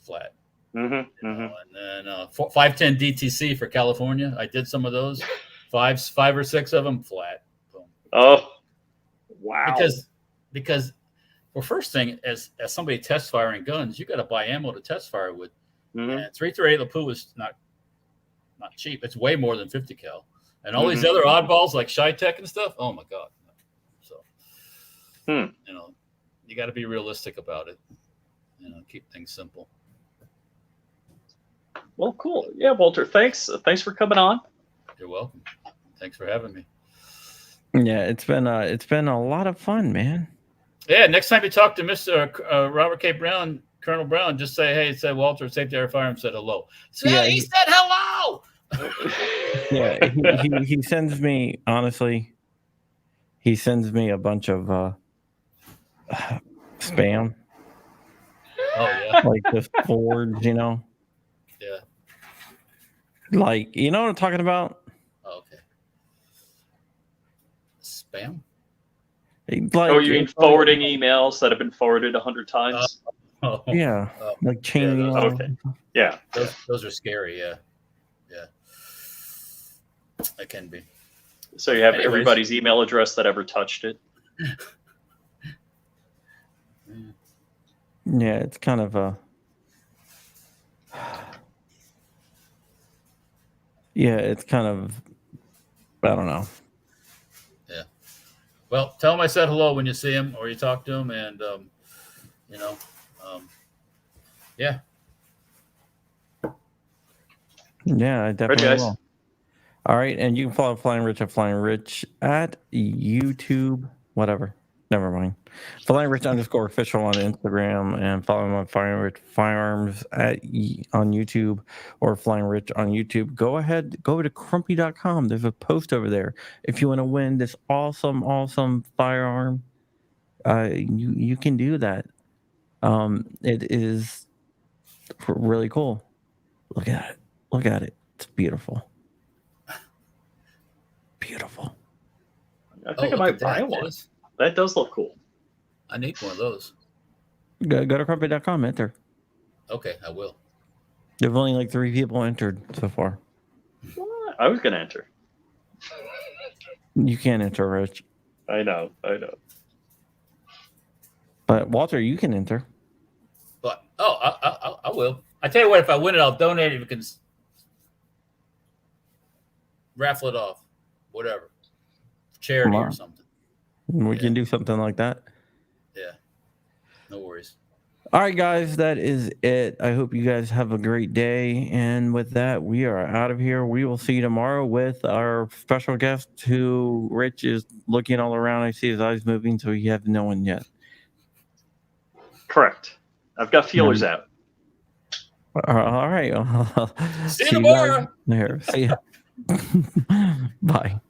flat. And then 510 DTC for California. I did some of those. 5 or 6 of them flat. Boom. Oh, wow. Because well, first thing, as somebody test firing guns, you got to buy ammo to test fire with. And 338 Lapua is not cheap. It's way more than 50 cal. And all these other oddballs like Shy Tech and stuff. Oh my God! So you got to be realistic about it. Keep things simple. Well, cool. Yeah, Walter. Thanks for coming on. You're welcome. Thanks for having me. Yeah, it's been a lot of fun, man. Yeah, next time you talk to Mr. Robert K. Brown, Colonel Brown, just say, hey, it said Walter, Safety Harbor Firearms said hello. So, yeah, he said hello. Yeah, he sends me, honestly, he sends me a bunch of spam. Oh, yeah. Like just forwards, Yeah. Like, you know what I'm talking about? Oh, okay. Spam? Like, you mean forwarding emails that have been forwarded 100 times? Yeah, like chain email. Okay. Yeah. Those are scary, yeah. That can be. So you have everybody's email address that ever touched it? Yeah, it's kind of a... Yeah, it's kind of... I don't know. Yeah. Well, tell him I said hello when you see him or you talk to him, and, yeah. Yeah, I definitely will. All right, and you can follow Flying Rich at Flying Rich at YouTube, whatever. Never mind. Flying Rich _official on Instagram, and follow him on Flying Rich Firearms on YouTube, or Flying Rich on YouTube. Go ahead, go to crumpy.com. There's a post over there. If you want to win this awesome firearm, you can do that. It is really cool. Look at it. It's beautiful. Beautiful. I think I might buy one. That does look cool. I need one of those. Go to crumpy.com, enter. Okay, I will. There's only like 3 people entered so far. What? I was going to enter. You can't enter, Rich. I know. But Walter, you can enter. But I will. I tell you what, if I win it, I'll donate it. We can raffle it off, whatever, charity or something. We can do something like that. Yeah, no worries. All right, guys, that is it. I hope you guys have a great day. And with that, we are out of here. We will see you tomorrow with our special guest, who Rich is looking all around. I see his eyes moving, so he has no one yet. Correct. I've got feelers out. All right. See you tomorrow. There. See ya. Bye.